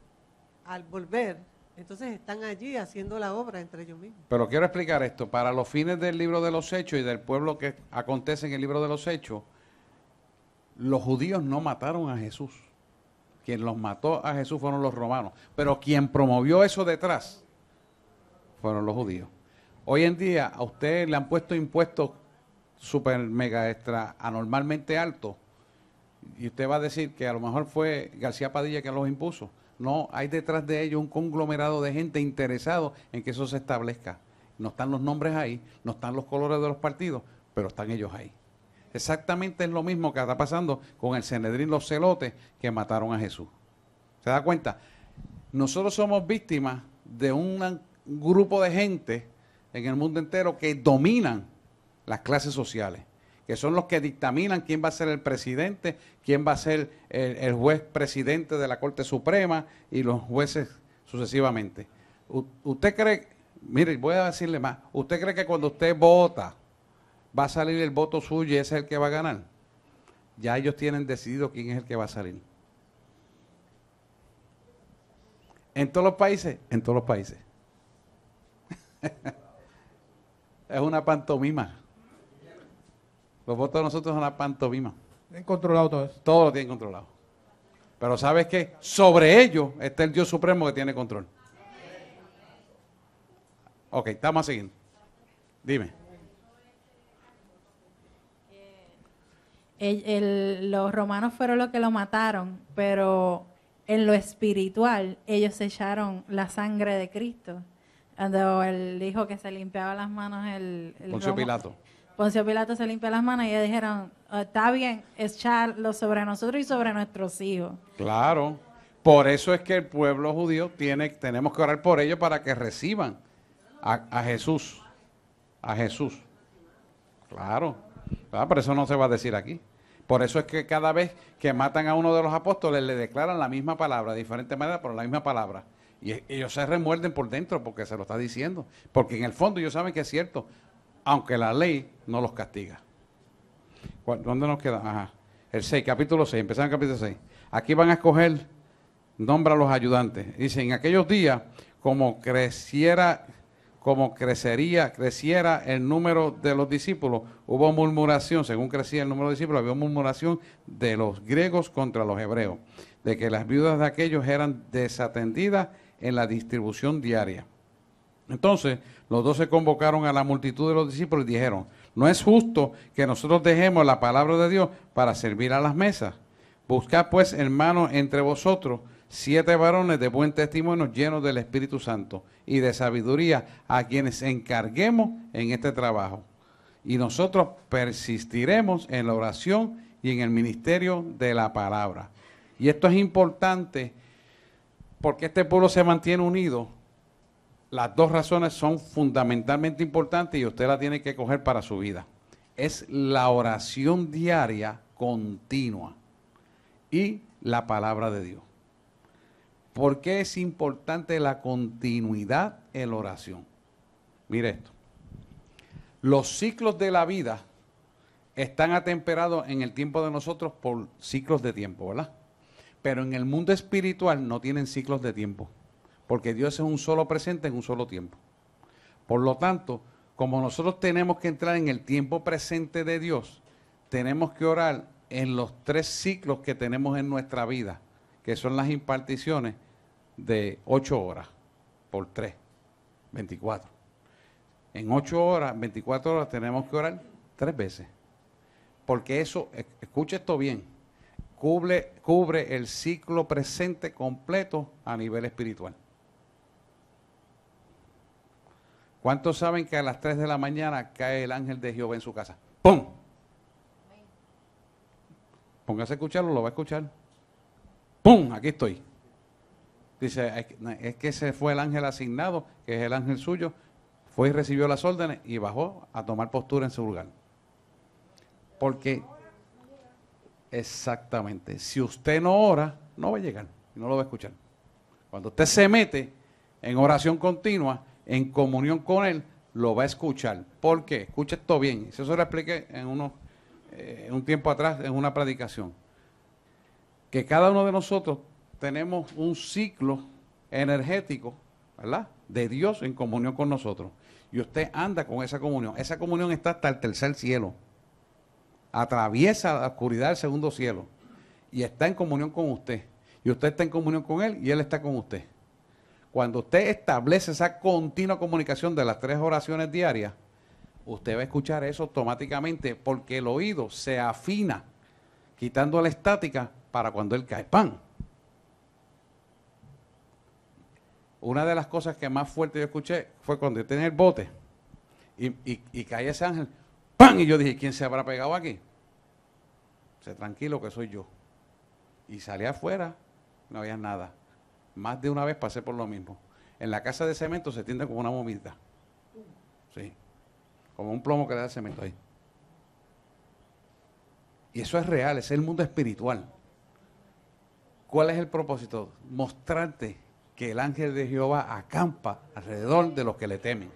al volver, entonces están allí haciendo la obra entre ellos mismos. Pero quiero explicar esto, para los fines del libro de los Hechos y del pueblo que acontece en el libro de los Hechos, los judíos no mataron a Jesús. Quien los mató a Jesús fueron los romanos. Pero quien promovió eso detrás fueron los judíos. Hoy en día a usted le han puesto impuestos super mega extra anormalmente altos. Y usted va a decir que a lo mejor fue García Padilla quien los impuso. No, hay detrás de ellos un conglomerado de gente interesado en que eso se establezca. No están los nombres ahí, no están los colores de los partidos, pero están ellos ahí. Exactamente es lo mismo que está pasando con el Sanedrín, los celotes que mataron a Jesús. ¿Se da cuenta? Nosotros somos víctimas de un grupo de gente en el mundo entero que dominan las clases sociales, que son los que dictaminan quién va a ser el presidente, quién va a ser el juez presidente de la Corte Suprema y los jueces sucesivamente. ¿Usted cree, mire, voy a decirle más, usted cree que cuando usted vota va a salir el voto suyo y ese es el que va a ganar? Ya ellos tienen decidido quién es el que va a salir. ¿En todos los países? En todos los países. Es una pantomima. Los votos de nosotros son una pantomima. Tienen controlado todo eso. Todo lo tienen controlado. Pero ¿sabes qué? Sobre ellos está el Dios Supremo que tiene control. Ok, estamos a seguir. Dime. Los romanos fueron los que lo mataron, pero en lo espiritual ellos echaron la sangre de Cristo. Cuando él dijo que se limpiaba las manos el Poncio Pilato. Poncio Pilato se limpió las manos y ellos dijeron, está bien, echarlo sobre nosotros y sobre nuestros hijos. Claro. Por eso es que el pueblo judío tenemos que orar por ellos para que reciban a Jesús. A Jesús. Claro. Pero eso no se va a decir aquí. Por eso es que cada vez que matan a uno de los apóstoles le declaran la misma palabra, de diferente manera, pero la misma palabra. Y ellos se remuerden por dentro porque se lo está diciendo. Porque en el fondo ellos saben que es cierto, aunque la ley no los castiga. ¿Dónde nos queda? Ajá. El 6, capítulo 6, empezamos en el capítulo 6. Aquí van a escoger, nombra a los ayudantes. Dice, en aquellos días, como creciera el número de los discípulos, hubo murmuración, según crecía el número de discípulos, había murmuración de los griegos contra los hebreos, de que las viudas de aquellos eran desatendidas en la distribución diaria. Entonces, los 12 convocaron a la multitud de los discípulos y dijeron, no es justo que nosotros dejemos la palabra de Dios para servir a las mesas. Buscad pues, hermanos, entre vosotros 7 varones de buen testimonio llenos del Espíritu Santo y de sabiduría, a quienes encarguemos en este trabajo. Y nosotros persistiremos en la oración y en el ministerio de la palabra. Y esto es importante porque este pueblo se mantiene unido. Las dos razones son fundamentalmente importantes y usted la tiene que coger para su vida. Es la oración diaria continua y la palabra de Dios. ¿Por qué es importante la continuidad en la oración? Mire esto. Los ciclos de la vida están atemperados en el tiempo de nosotros por ciclos de tiempo, ¿verdad? Pero en el mundo espiritual no tienen ciclos de tiempo, porque Dios es un solo presente en un solo tiempo. Por lo tanto, como nosotros tenemos que entrar en el tiempo presente de Dios, tenemos que orar en los 3 ciclos que tenemos en nuestra vida, que son las imparticiones de 8 horas por 3, 24. En 8 horas, 24 horas tenemos que orar 3 veces. Porque eso, escuche esto bien, cubre el ciclo presente completo a nivel espiritual. ¿Cuántos saben que a las 3 de la mañana cae el ángel de Jehová en su casa? ¡Pum! Póngase a escucharlo, lo va a escuchar. ¡Pum! Aquí estoy. Dice, es que ese fue el ángel asignado, que es el ángel suyo, fue y recibió las órdenes y bajó a tomar postura en su lugar. Porque, exactamente, si usted no ora, no va a llegar y no lo va a escuchar. Cuando usted se mete en oración continua, en comunión con Él, lo va a escuchar. ¿Por qué? Escuche esto bien. Eso se lo expliqué en un tiempo atrás en una predicación. Que cada uno de nosotros tenemos un ciclo energético, ¿verdad?, de Dios en comunión con nosotros. Y usted anda con esa comunión. Esa comunión está hasta el tercer cielo. Atraviesa la oscuridad del segundo cielo. Y está en comunión con usted. Y usted está en comunión con Él y Él está con usted. Cuando usted establece esa continua comunicación de las 3 oraciones diarias, usted va a escuchar eso automáticamente porque el oído se afina, quitando la estática para cuando Él cae. ¡Pam! una de las cosas que más fuerte yo escuché fue cuando yo tenía el bote y caía ese ángel, ¡pam! Y yo dije, ¿quién se habrá pegado aquí? Sé tranquilo que soy yo. Y salí afuera, no había nada. Más de una vez pasé por lo mismo. En la casa de cemento se tiende como una momita. Sí. Como un plomo que le da el cemento ahí. Y eso es real, ese es el mundo espiritual. ¿Cuál es el propósito? Mostrarte que el ángel de Jehová acampa alrededor de los que le temen.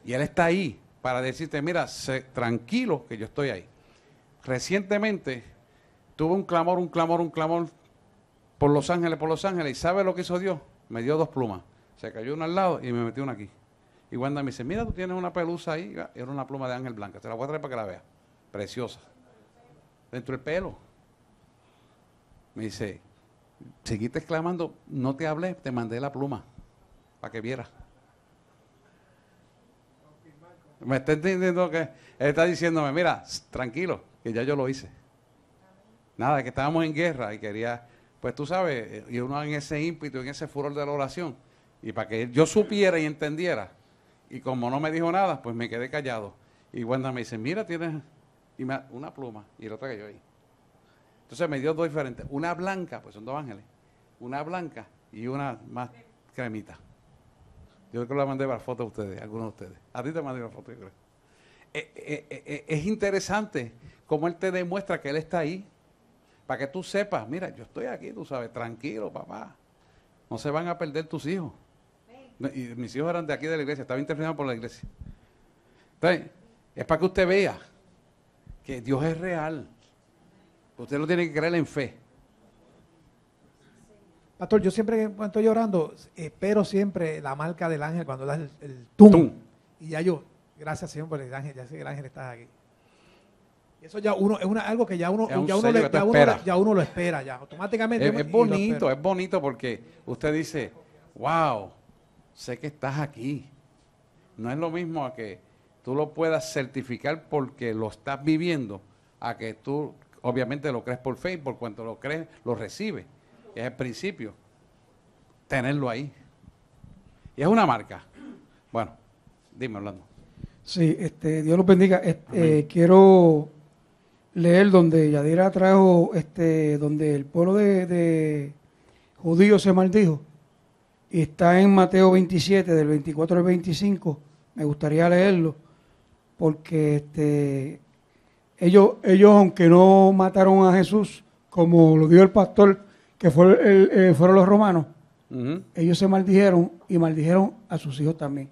Y él está ahí para decirte, mira, sé tranquilo que yo estoy ahí. Recientemente tuve un clamor por Los Ángeles. ¿Y sabe lo que hizo Dios? Me dio 2 plumas. Se cayó una al lado y me metió una aquí. Y Wanda me dice, mira, tú tienes una pelusa ahí. Era una pluma de ángel blanca. Te la voy a traer para que la veas. Preciosa. Dentro del pelo. Me dice, seguiste exclamando, no te hablé, te mandé la pluma para que vieras. Me está entendiendo que él está diciéndome, mira, tranquilo, que ya yo lo hice. Nada, que estábamos en guerra y quería, pues tú sabes, y uno en ese ímpetu, en ese furor de la oración, y para que yo supiera y entendiera, y como no me dijo nada, pues me quedé callado. Y Wanda me dice, mira, tienes una pluma, y la otra que yo ahí. Entonces me dio 2 diferentes, una blanca, pues son 2 ángeles, una blanca y una más cremita. Yo creo que la mandé para foto a ustedes, a algunos de ustedes. A ti te mandé una foto, yo creo. Es interesante cómo él te demuestra que él está ahí. Para que tú sepas, mira, yo estoy aquí, tú sabes, tranquilo, papá. No se van a perder tus hijos. Y mis hijos eran de aquí de la iglesia, estaba intervenido por la iglesia. Entonces, es para que usted vea que Dios es real. Usted lo tiene que creer en fe. Pastor, yo siempre cuando estoy orando, espero siempre la marca del ángel cuando da el tum. Tum. Y ya yo, gracias Señor por el ángel, ya sé que el ángel está aquí. Y eso ya uno, es algo que ya uno lo espera, ya automáticamente. Es bonito porque usted dice, wow, sé que estás aquí. No es lo mismo a que tú lo puedas certificar porque lo estás viviendo, a que tú obviamente lo crees por fe y por cuanto lo crees, lo recibes. Es el principio, tenerlo ahí. Y es una marca. Bueno, dime, Orlando. Sí, Dios los bendiga. Quiero leer donde Yadira trajo, donde el pueblo de judíos se maldijo. Y está en Mateo 27, del 24 al 25. Me gustaría leerlo, porque ellos, aunque no mataron a Jesús, como lo dio el pastor, que fueron los romanos, ellos se maldijeron y maldijeron a sus hijos también.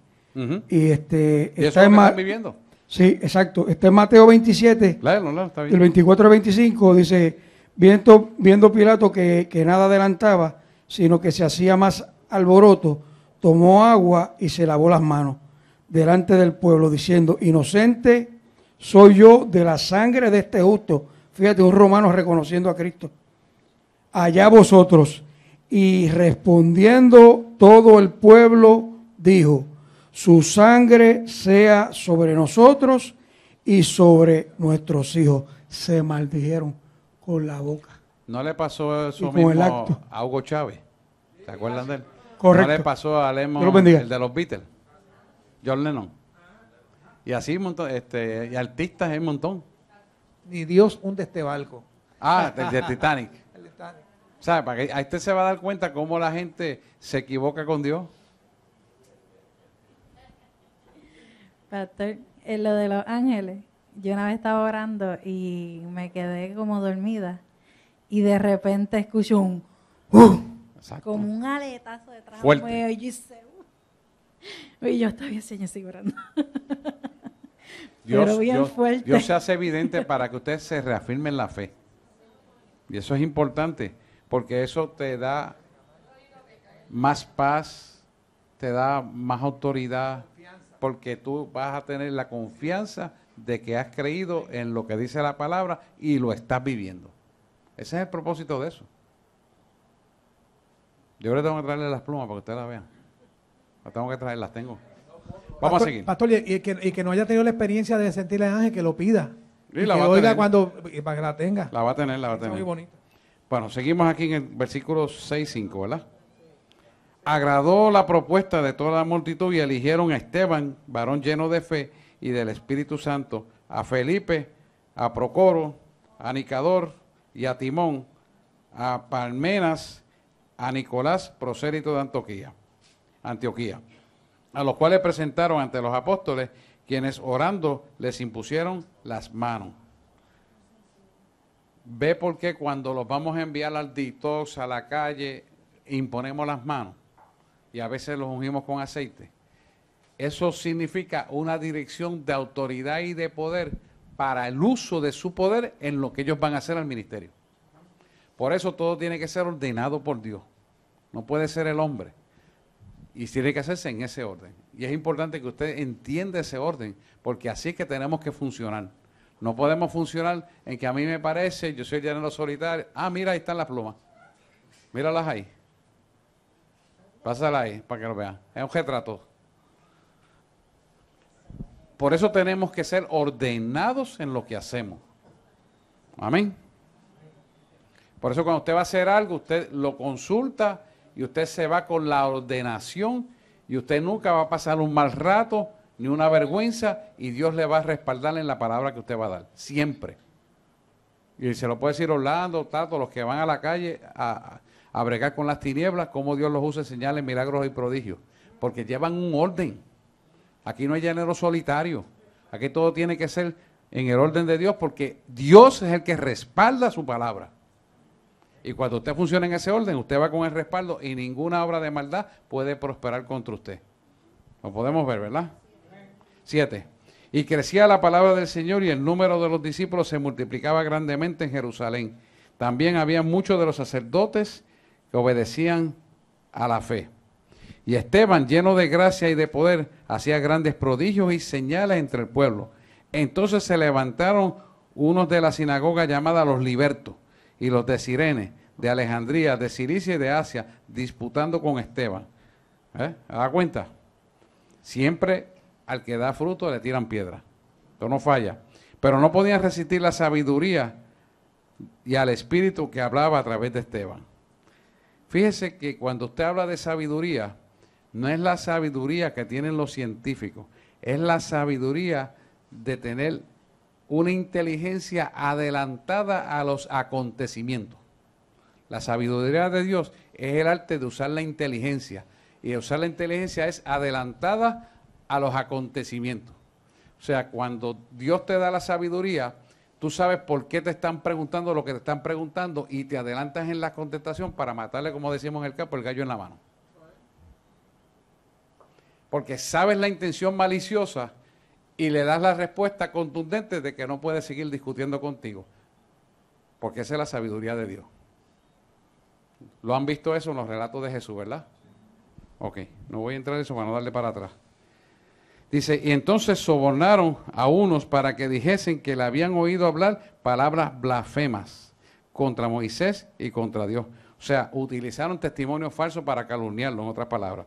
Y está están viviendo. Sí, exacto. Está en Mateo 27, está bien. del 24 al 25, dice, viendo Pilato que nada adelantaba, sino que se hacía más alboroto, tomó agua y se lavó las manos delante del pueblo, diciendo, inocente soy yo de la sangre de este justo. Fíjate, un romano reconociendo a Cristo. Allá vosotros. Y respondiendo todo el pueblo, dijo, su sangre sea sobre nosotros y sobre nuestros hijos. Se maldijeron con la boca. ¿No le pasó eso mismo a Hugo Chávez? ¿Se acuerdan de él? Correcto. ¿No le pasó a Lennon, el de los Beatles? John Lennon. Y así un montón, y artistas hay un montón. Ni Dios hunde este barco. El Titanic. ¿Sabe? Para que ahí usted se va a dar cuenta cómo la gente se equivoca con Dios. Pastor, en lo de los ángeles, yo una vez estaba orando y me quedé como dormida y de repente escucho un como un aletazo detrás mío y yo estaba bien, Señor, sigo orando. Pero bien fuerte. Dios se hace evidente para que usted se reafirme en la fe. Y eso es importante, porque eso te da más paz, te da más autoridad, porque tú vas a tener la confianza de que has creído en lo que dice la palabra y lo estás viviendo. Ese es el propósito de eso. Yo le tengo que traerle las plumas para que ustedes las vean. Las tengo que traer, las tengo. Vamos a seguir. Pastor, y que no haya tenido la experiencia de sentir el ángel, que lo pida. Sí, y la que va a oiga tener. para que la tenga. La va a tener, la va a tener. Muy bonito. Bueno, seguimos aquí en el versículo 6-5, ¿verdad? agradó la propuesta de toda la multitud y eligieron a Esteban, varón lleno de fe y del Espíritu Santo, a Felipe, a Procoro, a Nicador y a Timón, a Parmenas, a Nicolás, prosélito de Antioquía, a los cuales presentaron ante los apóstoles, quienes orando les impusieron las manos. ¿Ve por qué cuando los vamos a enviar al detox, a la calle, imponemos las manos? Y a veces los ungimos con aceite. Eso significa una dirección de autoridad y de poder para el uso de su poder en lo que ellos van a hacer al ministerio. Por eso todo tiene que ser ordenado por Dios. No puede ser el hombre. Y tiene que hacerse en ese orden. Y es importante que usted entienda ese orden, porque así es que tenemos que funcionar. No podemos funcionar en que a mí me parece, yo soy el llanero solitario. Ah, mira, ahí están las plumas. Míralas ahí. Pásala ahí para que lo vean. Es un retrato. Por eso tenemos que ser ordenados en lo que hacemos. Amén. Por eso cuando usted va a hacer algo, usted lo consulta y usted se va con la ordenación y usted nunca va a pasar un mal rato ni una vergüenza y Dios le va a respaldar en la palabra que usted va a dar. Siempre. Y se lo puede decir Orlando, Tato, los que van a la calle a bregar con las tinieblas, cómo Dios los usa en señales, milagros y prodigios. Porque llevan un orden. Aquí no hay llanero solitario. Aquí todo tiene que ser en el orden de Dios porque Dios es el que respalda su palabra. Y cuando usted funciona en ese orden, usted va con el respaldo y ninguna obra de maldad puede prosperar contra usted. Lo podemos ver, ¿verdad? 7. Y crecía la palabra del Señor y el número de los discípulos se multiplicaba grandemente en Jerusalén. También había muchos de los sacerdotes que obedecían a la fe. Y Esteban, lleno de gracia y de poder, hacía grandes prodigios y señales entre el pueblo. Entonces se levantaron unos de la sinagoga llamada los libertos y los de Cirene, de Alejandría, de Cilicia y de Asia, disputando con Esteban. ¿Se da cuenta? Siempre al que da fruto le tiran piedra. Esto no falla. Pero no podían resistir la sabiduría y al espíritu que hablaba a través de Esteban. Fíjese que cuando usted habla de sabiduría, no es la sabiduría que tienen los científicos, es la sabiduría de tener una inteligencia adelantada a los acontecimientos. La sabiduría de Dios es el arte de usar la inteligencia, y usar la inteligencia es adelantada a los acontecimientos. O sea, cuando Dios te da la sabiduría, tú sabes por qué te están preguntando lo que te están preguntando y te adelantas en la contestación para matarle, como decimos en el campo, el gallo en la mano. Porque sabes la intención maliciosa y le das la respuesta contundente de que no puede seguir discutiendo contigo. Porque esa es la sabiduría de Dios. ¿Lo han visto eso en los relatos de Jesús, verdad? Ok, no voy a entrar en eso para no darle para atrás. Dice, y entonces sobornaron a unos para que dijesen que le habían oído hablar palabras blasfemas contra Moisés y contra Dios. O sea, utilizaron testimonio falso para calumniarlo, en otras palabras.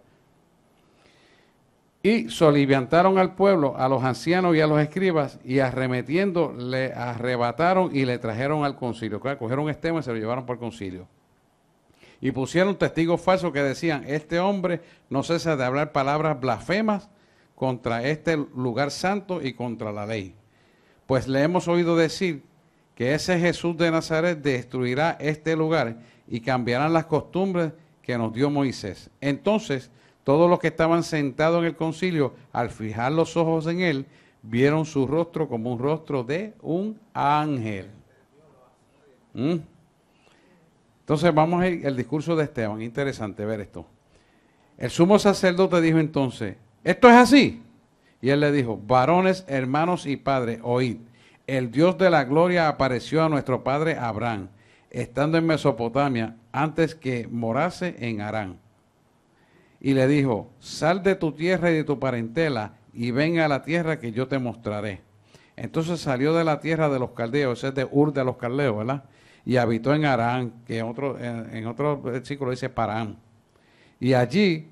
Y soliviantaron al pueblo, a los ancianos y a los escribas, y arremetiendo le arrebataron y le trajeron al concilio. Claro, cogieron a Esteban y se lo llevaron por el concilio. Y pusieron testigos falsos que decían, este hombre no cesa de hablar palabras blasfemas contra este lugar santo y contra la ley. Pues le hemos oído decir que ese Jesús de Nazaret destruirá este lugar y cambiarán las costumbres que nos dio Moisés. Entonces, todos los que estaban sentados en el concilio, al fijar los ojos en él, vieron su rostro como un rostro de un ángel. Entonces vamos a ir al discurso de Esteban. Interesante ver esto. El sumo sacerdote dijo entonces, ¿esto es así? Y él le dijo, varones, hermanos y padres, oíd. El Dios de la gloria apareció a nuestro padre Abraham, estando en Mesopotamia, antes que morase en Harán. Y le dijo, sal de tu tierra y de tu parentela, y ven a la tierra que yo te mostraré. Entonces salió de la tierra de los caldeos, es de Ur de los caldeos, ¿verdad? Y habitó en Harán, que en otro versículo dice Parán. Y allí,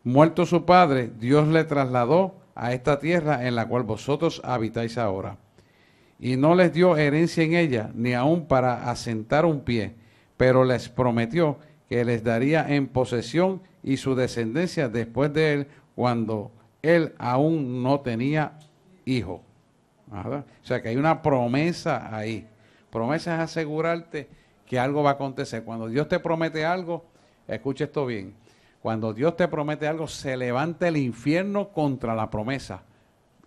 muerto su padre, Dios le trasladó a esta tierra en la cual vosotros habitáis ahora. Y no les dio herencia en ella, ni aun para asentar un pie, pero les prometió que les daría en posesión y su descendencia después de él, cuando él aún no tenía hijo. ¿Verdad? O sea que hay una promesa ahí. Promesa es asegurarte que algo va a acontecer. Cuando Dios te promete algo, escuche esto bien, cuando Dios te promete algo, se levanta el infierno contra la promesa.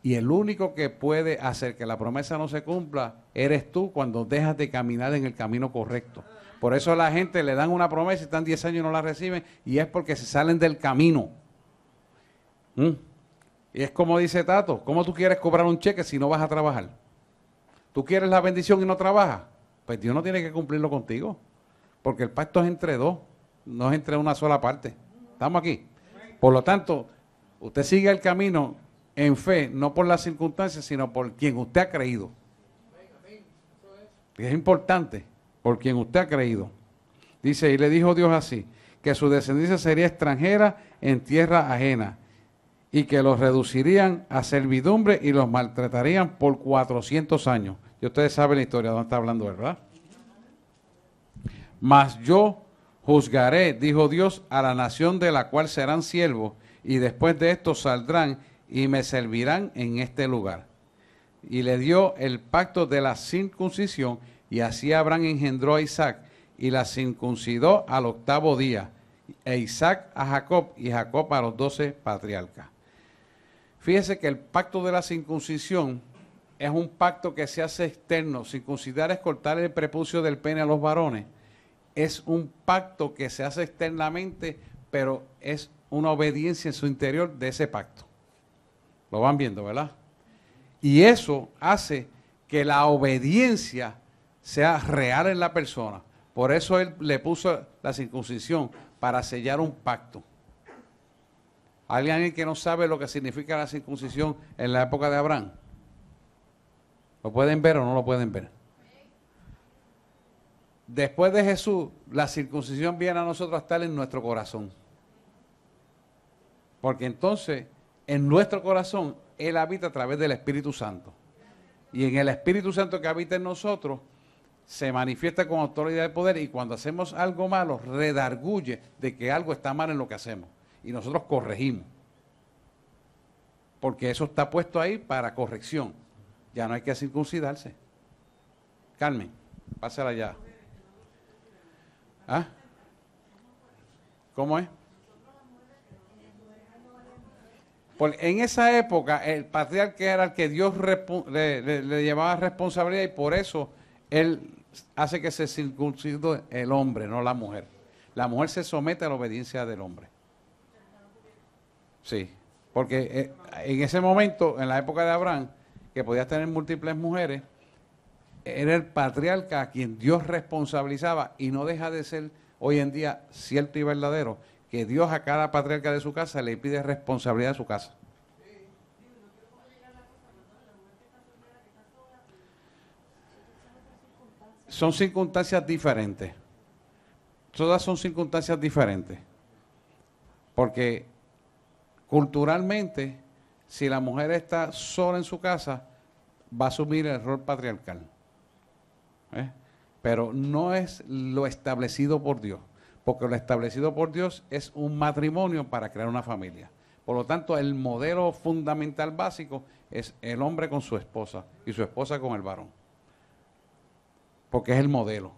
Y el único que puede hacer que la promesa no se cumpla, eres tú cuando dejas de caminar en el camino correcto. Por eso a la gente le dan una promesa y están 10 años y no la reciben, y es porque se salen del camino. Y es como dice Tato, ¿cómo tú quieres cobrar un cheque si no vas a trabajar? ¿Tú quieres la bendición y no trabajas? Pues Dios no tiene que cumplirlo contigo, porque el pacto es entre dos, no es entre una sola parte. ¿Estamos aquí? Por lo tanto, usted sigue el camino en fe, no por las circunstancias, sino por quien usted ha creído. Es importante, por quien usted ha creído. Dice, y le dijo Dios así, que su descendencia sería extranjera en tierra ajena, y que los reducirían a servidumbre y los maltratarían por 400 años. Y ustedes saben la historia, ¿dónde está hablando él, verdad? Mas yo juzgaré, dijo Dios, a la nación de la cual serán siervos, y después de esto saldrán y me servirán en este lugar. Y le dio el pacto de la circuncisión, y así Abraham engendró a Isaac, y la circuncidó al 8º día, e Isaac a Jacob, y Jacob a los 12 patriarcas. Fíjese que el pacto de la circuncisión es un pacto que se hace externo. Circuncidar es cortar el prepucio del pene a los varones. Es un pacto que se hace externamente, pero es una obediencia en su interior de ese pacto. Lo van viendo, ¿verdad? Y eso hace que la obediencia sea real en la persona. Por eso él le puso la circuncisión, para sellar un pacto. ¿Hay alguien que no sabe lo que significa la circuncisión en la época de Abraham? ¿Lo pueden ver o no lo pueden ver? Después de Jesús, la circuncisión viene a nosotros a estar en nuestro corazón. Porque entonces, en nuestro corazón, Él habita a través del Espíritu Santo. Y en el Espíritu Santo que habita en nosotros, se manifiesta con autoridad de poder, y cuando hacemos algo malo, redarguye de que algo está mal en lo que hacemos. Y nosotros corregimos. Porque eso está puesto ahí para corrección. Ya no hay que circuncidarse. Carmen, pásala ya. ¿Ah? ¿Cómo es? Porque en esa época el patriarca era el que Dios le llevaba responsabilidad, y por eso él hace que se circuncide el hombre, no la mujer. La mujer se somete a la obediencia del hombre. Sí, porque en ese momento, en la época de Abraham, que podía tener múltiples mujeres, era el patriarca a quien Dios responsabilizaba, y no deja de ser hoy en día cierto y verdadero que Dios a cada patriarca de su casa le pide responsabilidad de su casa. Son circunstancias diferentes. Todas son circunstancias diferentes. Porque culturalmente, si la mujer está sola en su casa, va a asumir el rol patriarcal. Pero no es lo establecido por Dios. Porque lo establecido por Dios es un matrimonio para crear una familia. Por lo tanto, el modelo fundamental básico es el hombre con su esposa y su esposa con el varón. Porque es el modelo.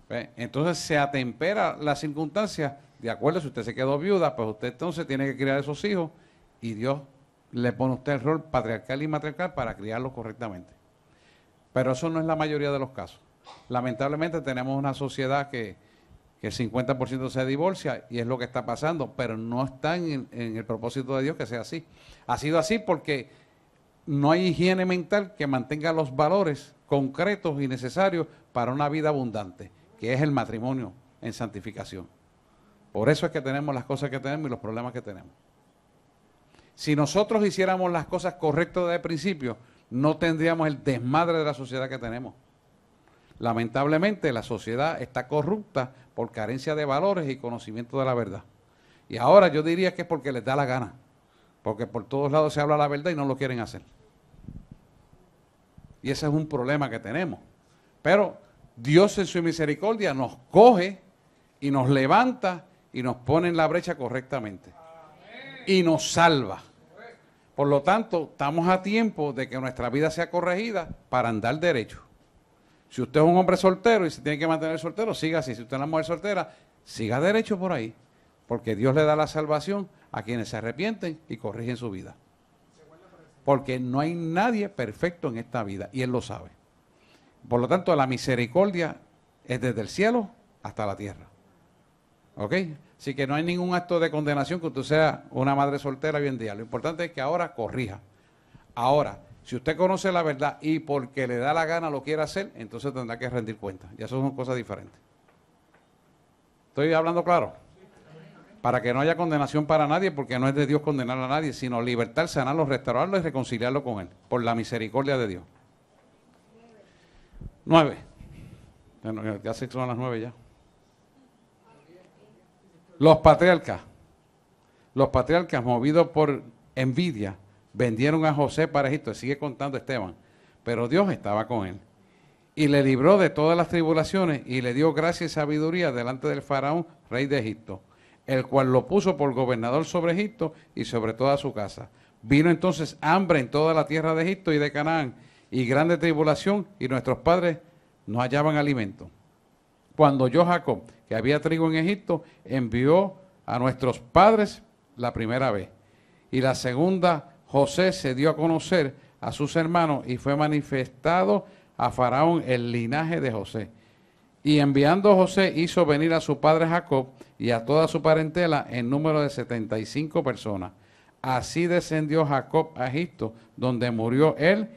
Entonces se atempera la circunstancia, de acuerdo, si usted se quedó viuda, pues usted entonces tiene que criar a esos hijos, y Dios le pone a usted el rol patriarcal y matriarcal para criarlos correctamente. Pero eso no es la mayoría de los casos. Lamentablemente tenemos una sociedad que el 50% se divorcia, y es lo que está pasando, pero no está en el propósito de Dios que sea así. Ha sido así porque no hay higiene mental que mantenga los valores concretos y necesarios para una vida abundante, que es el matrimonio en santificación. Por eso es que tenemos las cosas que tenemos y los problemas que tenemos. Si nosotros hiciéramos las cosas correctas desde el principio, no tendríamos el desmadre de la sociedad que tenemos. Lamentablemente la sociedad está corrupta por carencia de valores y conocimiento de la verdad. Y ahora yo diría que es porque les da la gana, porque por todos lados se habla la verdad y no lo quieren hacer. Y ese es un problema que tenemos. Pero Dios en su misericordia nos coge y nos levanta y nos pone en la brecha correctamente. Y nos salva. Por lo tanto, estamos a tiempo de que nuestra vida sea corregida para andar derecho. Si usted es un hombre soltero y se tiene que mantener soltero, siga así. Si usted es una mujer soltera, siga derecho por ahí. Porque Dios le da la salvación a quienes se arrepienten y corrigen su vida. Porque no hay nadie perfecto en esta vida y Él lo sabe. Por lo tanto, la misericordia es desde el cielo hasta la tierra. ¿Ok? Así que no hay ningún acto de condenación que usted sea una madre soltera hoy en día. Lo importante es que ahora corrija. Ahora, si usted conoce la verdad y porque le da la gana lo quiere hacer, entonces tendrá que rendir cuenta. Ya eso son cosas diferentes. ¿Estoy hablando claro? Para que no haya condenación para nadie, porque no es de Dios condenar a nadie, sino libertar, sanarlo, restaurarlo y reconciliarlo con Él, por la misericordia de Dios. 9. Bueno, ya se son las 9 ya. Los patriarcas, movidos por envidia, vendieron a José para Egipto. Sigue contando Esteban, pero Dios estaba con él y le libró de todas las tribulaciones y le dio gracia y sabiduría delante del faraón, rey de Egipto, el cual lo puso por gobernador sobre Egipto y sobre toda su casa. Vino entonces hambre en toda la tierra de Egipto y de Canaán y grande tribulación, y nuestros padres no hallaban alimento. Cuando oyó Jacob que había trigo en Egipto, envió a nuestros padres la primera vez. Y la segunda, José se dio a conocer a sus hermanos y fue manifestado a Faraón el linaje de José. Y enviando José hizo venir a su padre Jacob y a toda su parentela en número de 75 personas. Así descendió Jacob a Egipto, donde murió él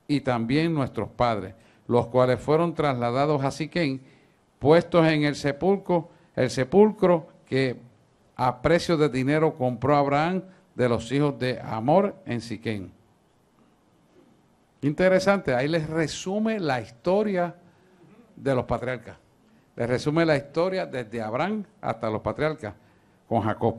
y también nuestros padres, los cuales fueron trasladados a Siquén, puestos en el sepulcro que a precio de dinero compró Abraham de los hijos de Hamor en Siquén. Interesante, ahí les resume la historia de los patriarcas. Les resume la historia desde Abraham hasta los patriarcas con Jacob.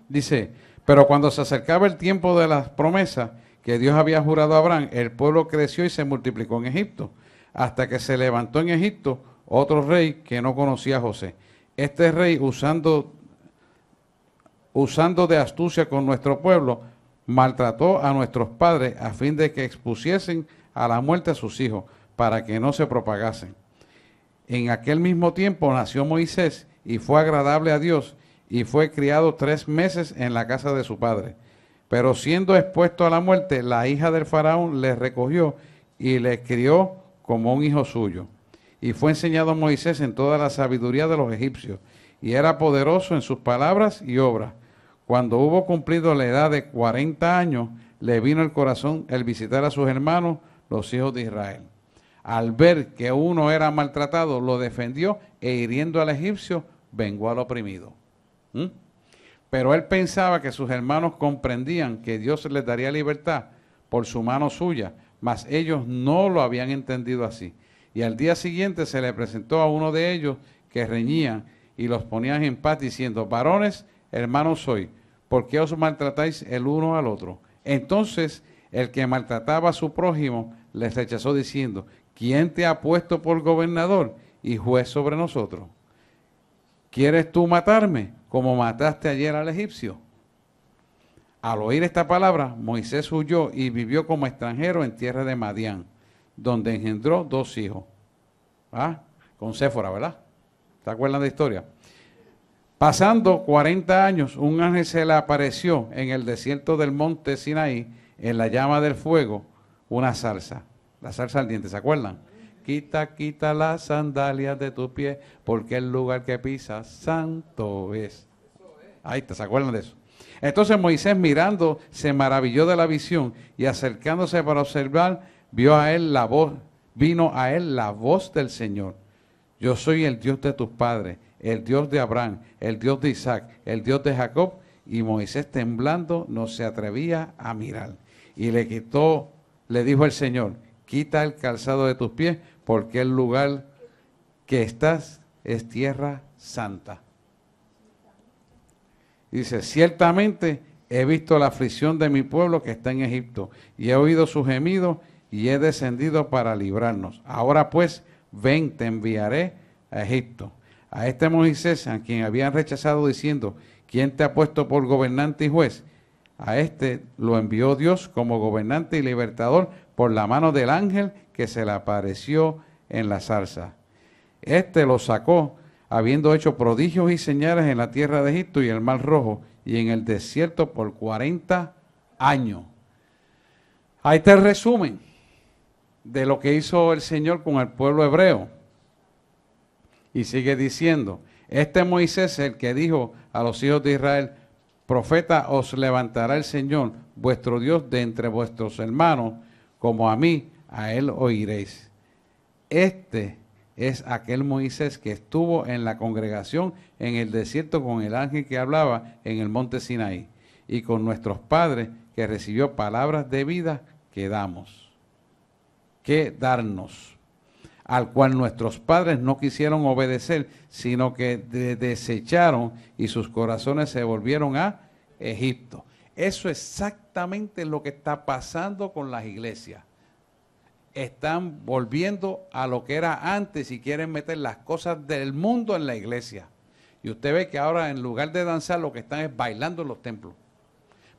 Dice, pero cuando se acercaba el tiempo de las promesas que Dios había jurado a Abraham, el pueblo creció y se multiplicó en Egipto, hasta que se levantó en Egipto otro rey que no conocía a José. Este rey, usando de astucia con nuestro pueblo, maltrató a nuestros padres a fin de que expusiesen a la muerte a sus hijos, para que no se propagasen. En aquel mismo tiempo nació Moisés y fue agradable a Dios, y fue criado 3 meses en la casa de su padre. Pero siendo expuesto a la muerte, la hija del faraón le recogió y le crió como un hijo suyo. Y fue enseñado a Moisés en toda la sabiduría de los egipcios, y era poderoso en sus palabras y obras. Cuando hubo cumplido la edad de 40 años, le vino el corazón el visitar a sus hermanos, los hijos de Israel. Al ver que uno era maltratado, lo defendió e hiriendo al egipcio, vengó al oprimido. Pero él pensaba que sus hermanos comprendían que Dios les daría libertad por su mano suya, mas ellos no lo habían entendido así. Y al día siguiente se le presentó a uno de ellos que reñían y los ponían en paz diciendo, varones, hermanos soy, ¿por qué os maltratáis el uno al otro? Entonces el que maltrataba a su prójimo les rechazó diciendo, ¿quién te ha puesto por gobernador y juez sobre nosotros? ¿Quieres tú matarme como mataste ayer al egipcio? Al oír esta palabra, Moisés huyó y vivió como extranjero en tierra de Madián, donde engendró 2 hijos. Con Séfora, ¿verdad? ¿Se acuerdan de la historia? Pasando 40 años, un ángel se le apareció en el desierto del monte Sinaí, en la llama del fuego, una zarza, la zarza ardiente, ¿se acuerdan? Quita las sandalias de tus pies, porque el lugar que pisas santo es. Ahí está, ¿se acuerdan de eso? Entonces Moisés, mirando, se maravilló de la visión y acercándose para observar, vino a él la voz del Señor. Yo soy el Dios de tus padres, el Dios de Abraham, el Dios de Isaac, el Dios de Jacob. Y Moisés, temblando, no se atrevía a mirar. Y le dijo el Señor, quita el calzado de tus pies, porque el lugar que estás es tierra santa. Dice, ciertamente he visto la aflicción de mi pueblo que está en Egipto, y he oído su gemido, y he descendido para librarnos. Ahora pues, ven, te enviaré a Egipto. a este Moisés, a quien habían rechazado diciendo, ¿quién te ha puesto por gobernante y juez? A este lo envió Dios como gobernante y libertador por la mano del ángel que se le apareció en la zarza. Este lo sacó, habiendo hecho prodigios y señales en la tierra de Egipto y el Mar Rojo y en el desierto por 40 años. Ahí está el resumen de lo que hizo el Señor con el pueblo hebreo. Y sigue diciendo, este Moisés es el que dijo a los hijos de Israel, profeta os levantará el Señor, vuestro Dios, de entre vuestros hermanos, como a mí, a él oiréis. Este es aquel Moisés que estuvo en la congregación en el desierto con el ángel que hablaba en el monte Sinaí, y con nuestros padres que recibió palabras de vida que damos, que darnos, al cual nuestros padres no quisieron obedecer, sino que desecharon y sus corazones se volvieron a Egipto. Eso es exactamente lo que está pasando con las iglesias. Están volviendo a lo que era antes y quieren meter las cosas del mundo en la iglesia. Y usted ve que ahora en lugar de danzar lo que están es bailando en los templos,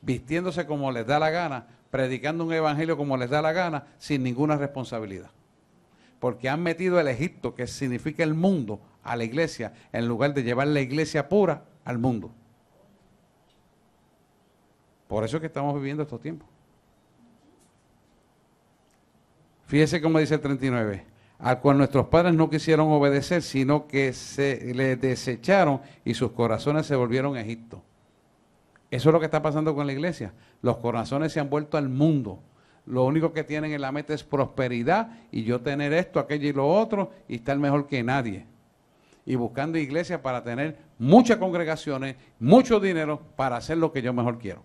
vistiéndose como les da la gana, predicando un evangelio como les da la gana, sin ninguna responsabilidad. Porque han metido el Egipto, que significa el mundo, a la iglesia, en lugar de llevar la iglesia pura al mundo. Por eso es que estamos viviendo estos tiempos. Fíjese cómo dice el 39, al cual nuestros padres no quisieron obedecer, sino que se le desecharon y sus corazones se volvieron a Egipto. Eso es lo que está pasando con la iglesia. Los corazones se han vuelto al mundo. Lo único que tienen en la mente es prosperidad y yo tener esto, aquello y lo otro y estar mejor que nadie. Y buscando iglesias para tener muchas congregaciones, mucho dinero para hacer lo que yo mejor quiero.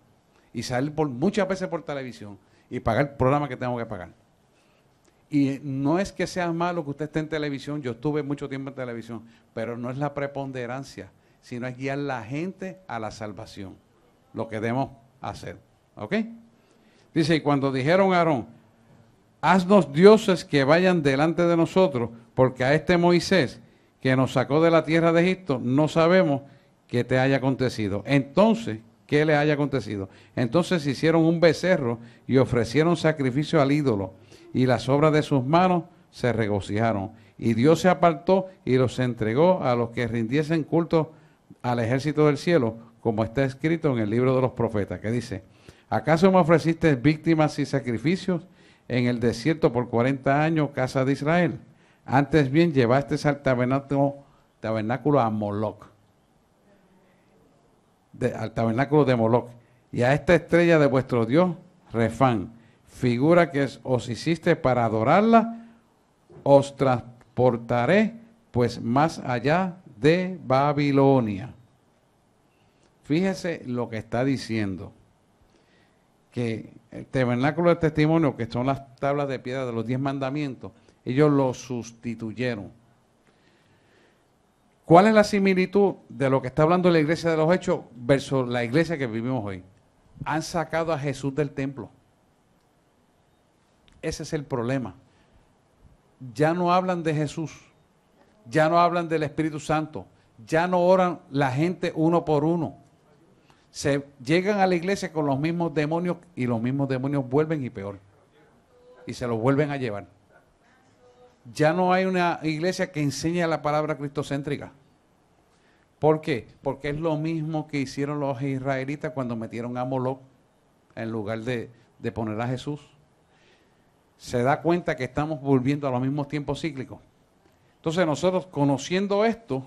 Y salir muchas veces por televisión y pagar el programa que tengo que pagar. Y no es que sea malo que usted esté en televisión, yo estuve mucho tiempo en televisión, pero no es la preponderancia, sino es guiar a la gente a la salvación, lo que debemos hacer. ¿Ok? Dice, y cuando dijeron a Aarón, haznos dioses que vayan delante de nosotros, porque a este Moisés que nos sacó de la tierra de Egipto, no sabemos qué te haya acontecido. Entonces, ¿qué le haya acontecido? Entonces hicieron un becerro y ofrecieron sacrificio al ídolo, y las obras de sus manos se regocijaron. Y Dios se apartó y los entregó a los que rindiesen culto al ejército del cielo, como está escrito en el libro de los profetas, que dice, ¿acaso me ofreciste víctimas y sacrificios en el desierto por 40 años, casa de Israel? Antes bien llevaste al tabernáculo a Moloc, al tabernáculo de Moloc, y a esta estrella de vuestro Dios, Refán, figura que os hiciste para adorarla, os transportaré pues más allá de Babilonia. Fíjese lo que está diciendo, que el tabernáculo de testimonio, que son las tablas de piedra de los 10 mandamientos, ellos lo sustituyeron. ¿Cuál es la similitud de lo que está hablando la iglesia de los Hechos versus la iglesia que vivimos hoy? Han sacado a Jesús del templo. Ese es el problema. Ya no hablan de Jesús, ya no hablan del Espíritu Santo, ya no oran la gente uno por uno. Se llegan a la iglesia con los mismos demonios y los mismos demonios vuelven y peor. Y se los vuelven a llevar. Ya no hay una iglesia que enseñe la palabra cristocéntrica. ¿Por qué? Porque es lo mismo que hicieron los israelitas cuando metieron a Moloc en lugar de poner a Jesús. Se da cuenta que estamos volviendo a los mismos tiempos cíclicos. Entonces nosotros, conociendo esto,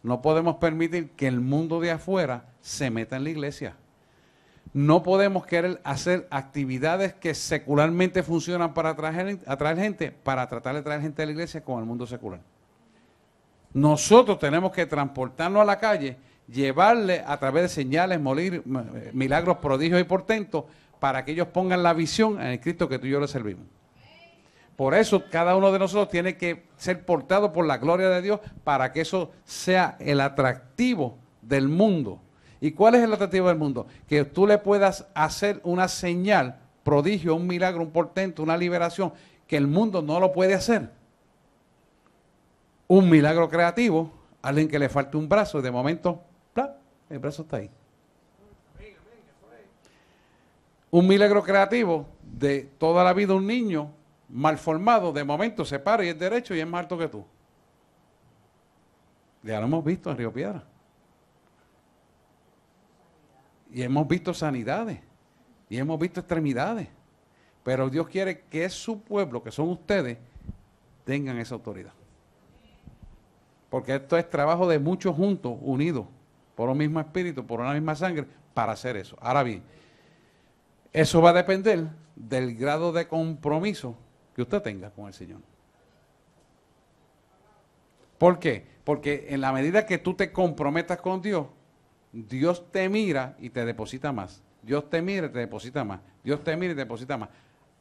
no podemos permitir que el mundo de afuera se meta en la iglesia. No podemos querer hacer actividades que secularmente funcionan para atraer gente, para tratar de traer gente a la iglesia con el mundo secular. Nosotros tenemos que transportarnos a la calle, llevarle a través de señales, milagros, prodigios y portentos, para que ellos pongan la visión en el Cristo que tú y yo le servimos. Por eso cada uno de nosotros tiene que ser portado por la gloria de Dios para que eso sea el atractivo del mundo. ¿Y cuál es el atractivo del mundo? Que tú le puedas hacer una señal, prodigio, un milagro, un portento, una liberación, que el mundo no lo puede hacer. Un milagro creativo, Alguien que le falte un brazo y de momento, ¡plá!, el brazo está ahí. Un milagro creativo de toda la vida, un niño mal formado, de momento se para y es derecho y es más alto que tú. Ya lo hemos visto en Río Piedra. Y hemos visto sanidades. Y hemos visto extremidades. Pero Dios quiere que su pueblo, que son ustedes, tengan esa autoridad. Porque esto es trabajo de muchos juntos, unidos, por un mismo espíritu, por una misma sangre, para hacer eso. Ahora bien, eso va a depender del grado de compromiso que usted tenga con el Señor. ¿Por qué? Porque en la medida que tú te comprometas con Dios, Dios te mira y te deposita más. Dios te mira y te deposita más. Dios te mira y te deposita más.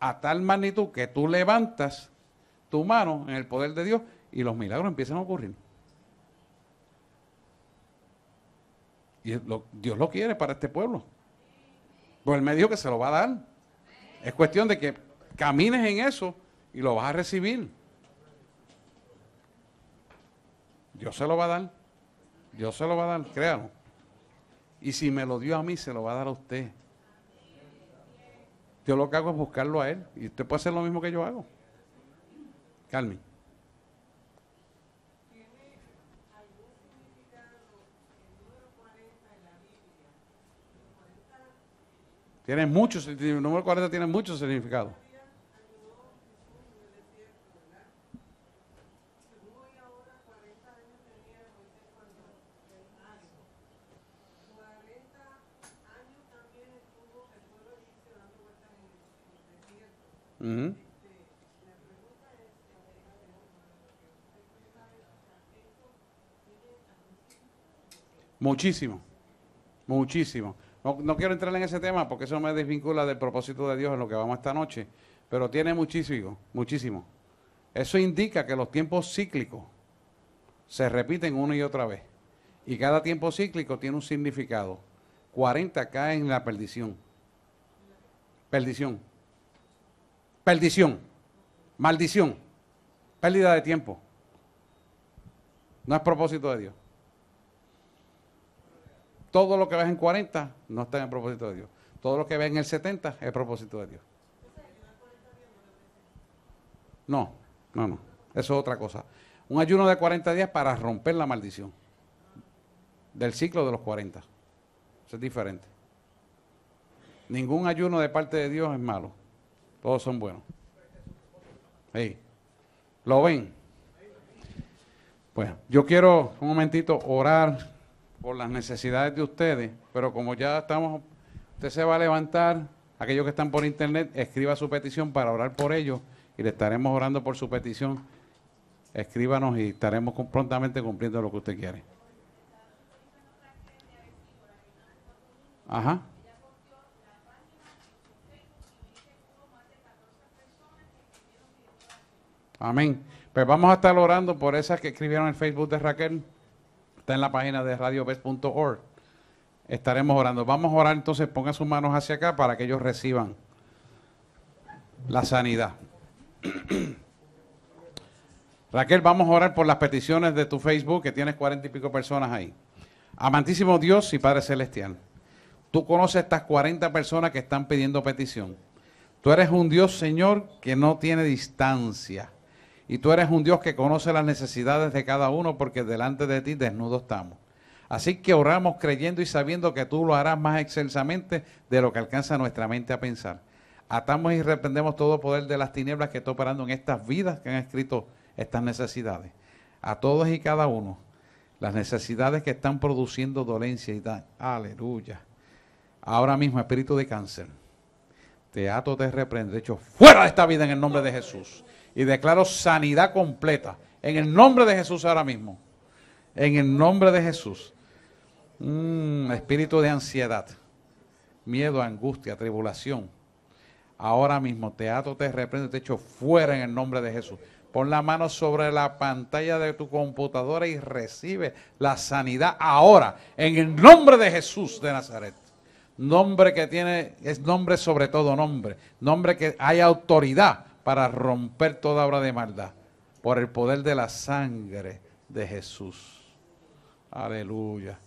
A tal magnitud que tú levantas tu mano en el poder de Dios y los milagros empiezan a ocurrir. Y Dios lo quiere para este pueblo. Pues Él me dijo que se lo va a dar. Es cuestión de que camines en eso y lo vas a recibir. Dios se lo va a dar. Dios se lo va a dar, créalo. Y si me lo dio a mí, se lo va a dar a usted. Yo lo que hago es buscarlo a Él. Y usted puede hacer lo mismo que yo hago. Carmen. Tiene muchos, el número 40 tiene mucho significado. Uh-huh. Muchísimo, muchísimo. No quiero entrar en ese tema porque eso me desvincula del propósito de Dios en lo que vamos esta noche, pero tiene muchísimo, muchísimo. Eso indica que los tiempos cíclicos se repiten una y otra vez. Y cada tiempo cíclico tiene un significado. 40 caen en la perdición. Perdición. Perdición. Maldición. Pérdida de tiempo. No es propósito de Dios. Todo lo que ves en 40 no está en el propósito de Dios. Todo lo que ves en el 70 es el propósito de Dios. No. Eso es otra cosa. Un ayuno de 40 días para romper la maldición del ciclo de los 40. Eso es diferente. Ningún ayuno de parte de Dios es malo. Todos son buenos. Hey, ¿lo ven? Bueno, yo quiero un momentito orar por las necesidades de ustedes, pero como ya estamos, usted se va a levantar, aquellos que están por internet, escriba su petición para orar por ellos y le estaremos orando por su petición. Escríbanos y estaremos prontamente cumpliendo lo que usted quiere. Ajá. Amén. Pues vamos a estar orando por esas que escribieron en Facebook de Raquel. Está en la página de radiobest.org. Estaremos orando. Vamos a orar entonces, pongan sus manos hacia acá para que ellos reciban la sanidad. Raquel, vamos a orar por las peticiones de tu Facebook, que tienes 40 y pico personas ahí. Amantísimo Dios y Padre Celestial, tú conoces estas 40 personas que están pidiendo petición. Tú eres un Dios, Señor, que no tiene distancia. Y tú eres un Dios que conoce las necesidades de cada uno porque delante de ti desnudos estamos. Así que oramos creyendo y sabiendo que tú lo harás más excelsamente de lo que alcanza nuestra mente a pensar. Atamos y reprendemos todo poder de las tinieblas que está operando en estas vidas que han escrito estas necesidades. A todos y cada uno, las necesidades que están produciendo dolencia y daño. Aleluya. Ahora mismo, espíritu de cáncer, te ato, te reprendo, de hecho, fuera de esta vida en el nombre de Jesús. Y declaro sanidad completa. En el nombre de Jesús ahora mismo. En el nombre de Jesús. Espíritu de ansiedad, miedo, angustia, tribulación. Ahora mismo te ato, te reprendo, te echo fuera en el nombre de Jesús. Pon la mano sobre la pantalla de tu computadora y recibe la sanidad ahora. En el nombre de Jesús de Nazaret. Nombre que tiene, es nombre sobre todo nombre. Nombre que hay autoridad para romper toda obra de maldad, por el poder de la sangre de Jesús. Aleluya.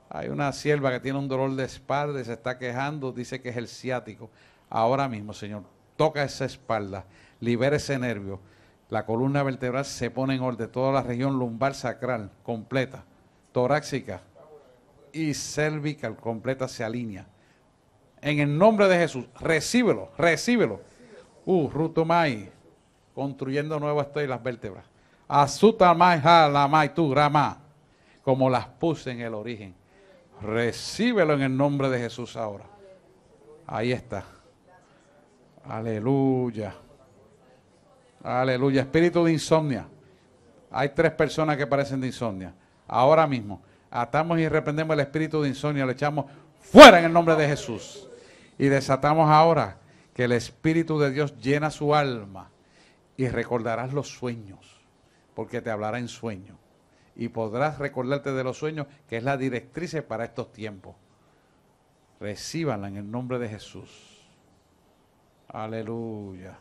Hay una sierva que tiene un dolor de espalda y se está quejando, dice que es el ciático. Ahora mismo, Señor, toca esa espalda, libera ese nervio. La columna vertebral se pone en orden, toda la región lumbar sacral completa, torácica y cervical completa se alinea. En el nombre de Jesús, recíbelo, recíbelo. Rutomai, construyendo nuevo estoy las vértebras. Azutamai, halamai, tu grama, como las puse en el origen. Recíbelo en el nombre de Jesús ahora. Ahí está. Aleluya. Aleluya. Espíritu de insomnia. Hay 3 personas que padecen de insomnia. Ahora mismo atamos y reprendemos el espíritu de insomnio. Le echamos fuera en el nombre de Jesús. Y desatamos ahora que el Espíritu de Dios llena su alma. Y recordarás los sueños. Porque te hablará en sueños. Y podrás recordarte de los sueños, que es la directriz para estos tiempos. Recíbanla en el nombre de Jesús. Aleluya.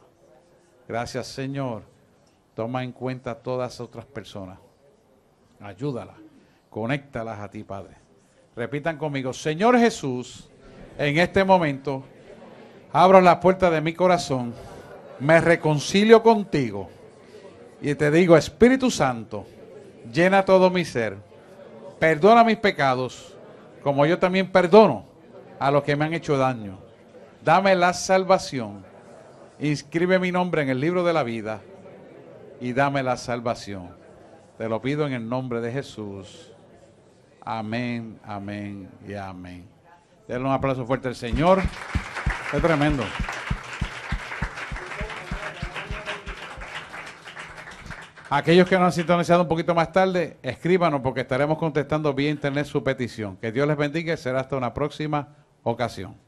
Gracias, Señor. Toma en cuenta a todas otras personas. Ayúdalas. Conéctalas a ti, Padre. Repitan conmigo: Señor Jesús, en este momento abro las puertas de mi corazón, me reconcilio contigo y te digo: Espíritu Santo, llena todo mi ser, perdona mis pecados, como yo también perdono a los que me han hecho daño. Dame la salvación, inscribe mi nombre en el libro de la vida y dame la salvación. Te lo pido en el nombre de Jesús. Amén, amén y amén. Denle un aplauso fuerte al Señor. Es tremendo. Aquellos que nos han sintonizado un poquito más tarde, escríbanos porque estaremos contestando vía internet su petición. Que Dios les bendiga y será hasta una próxima ocasión.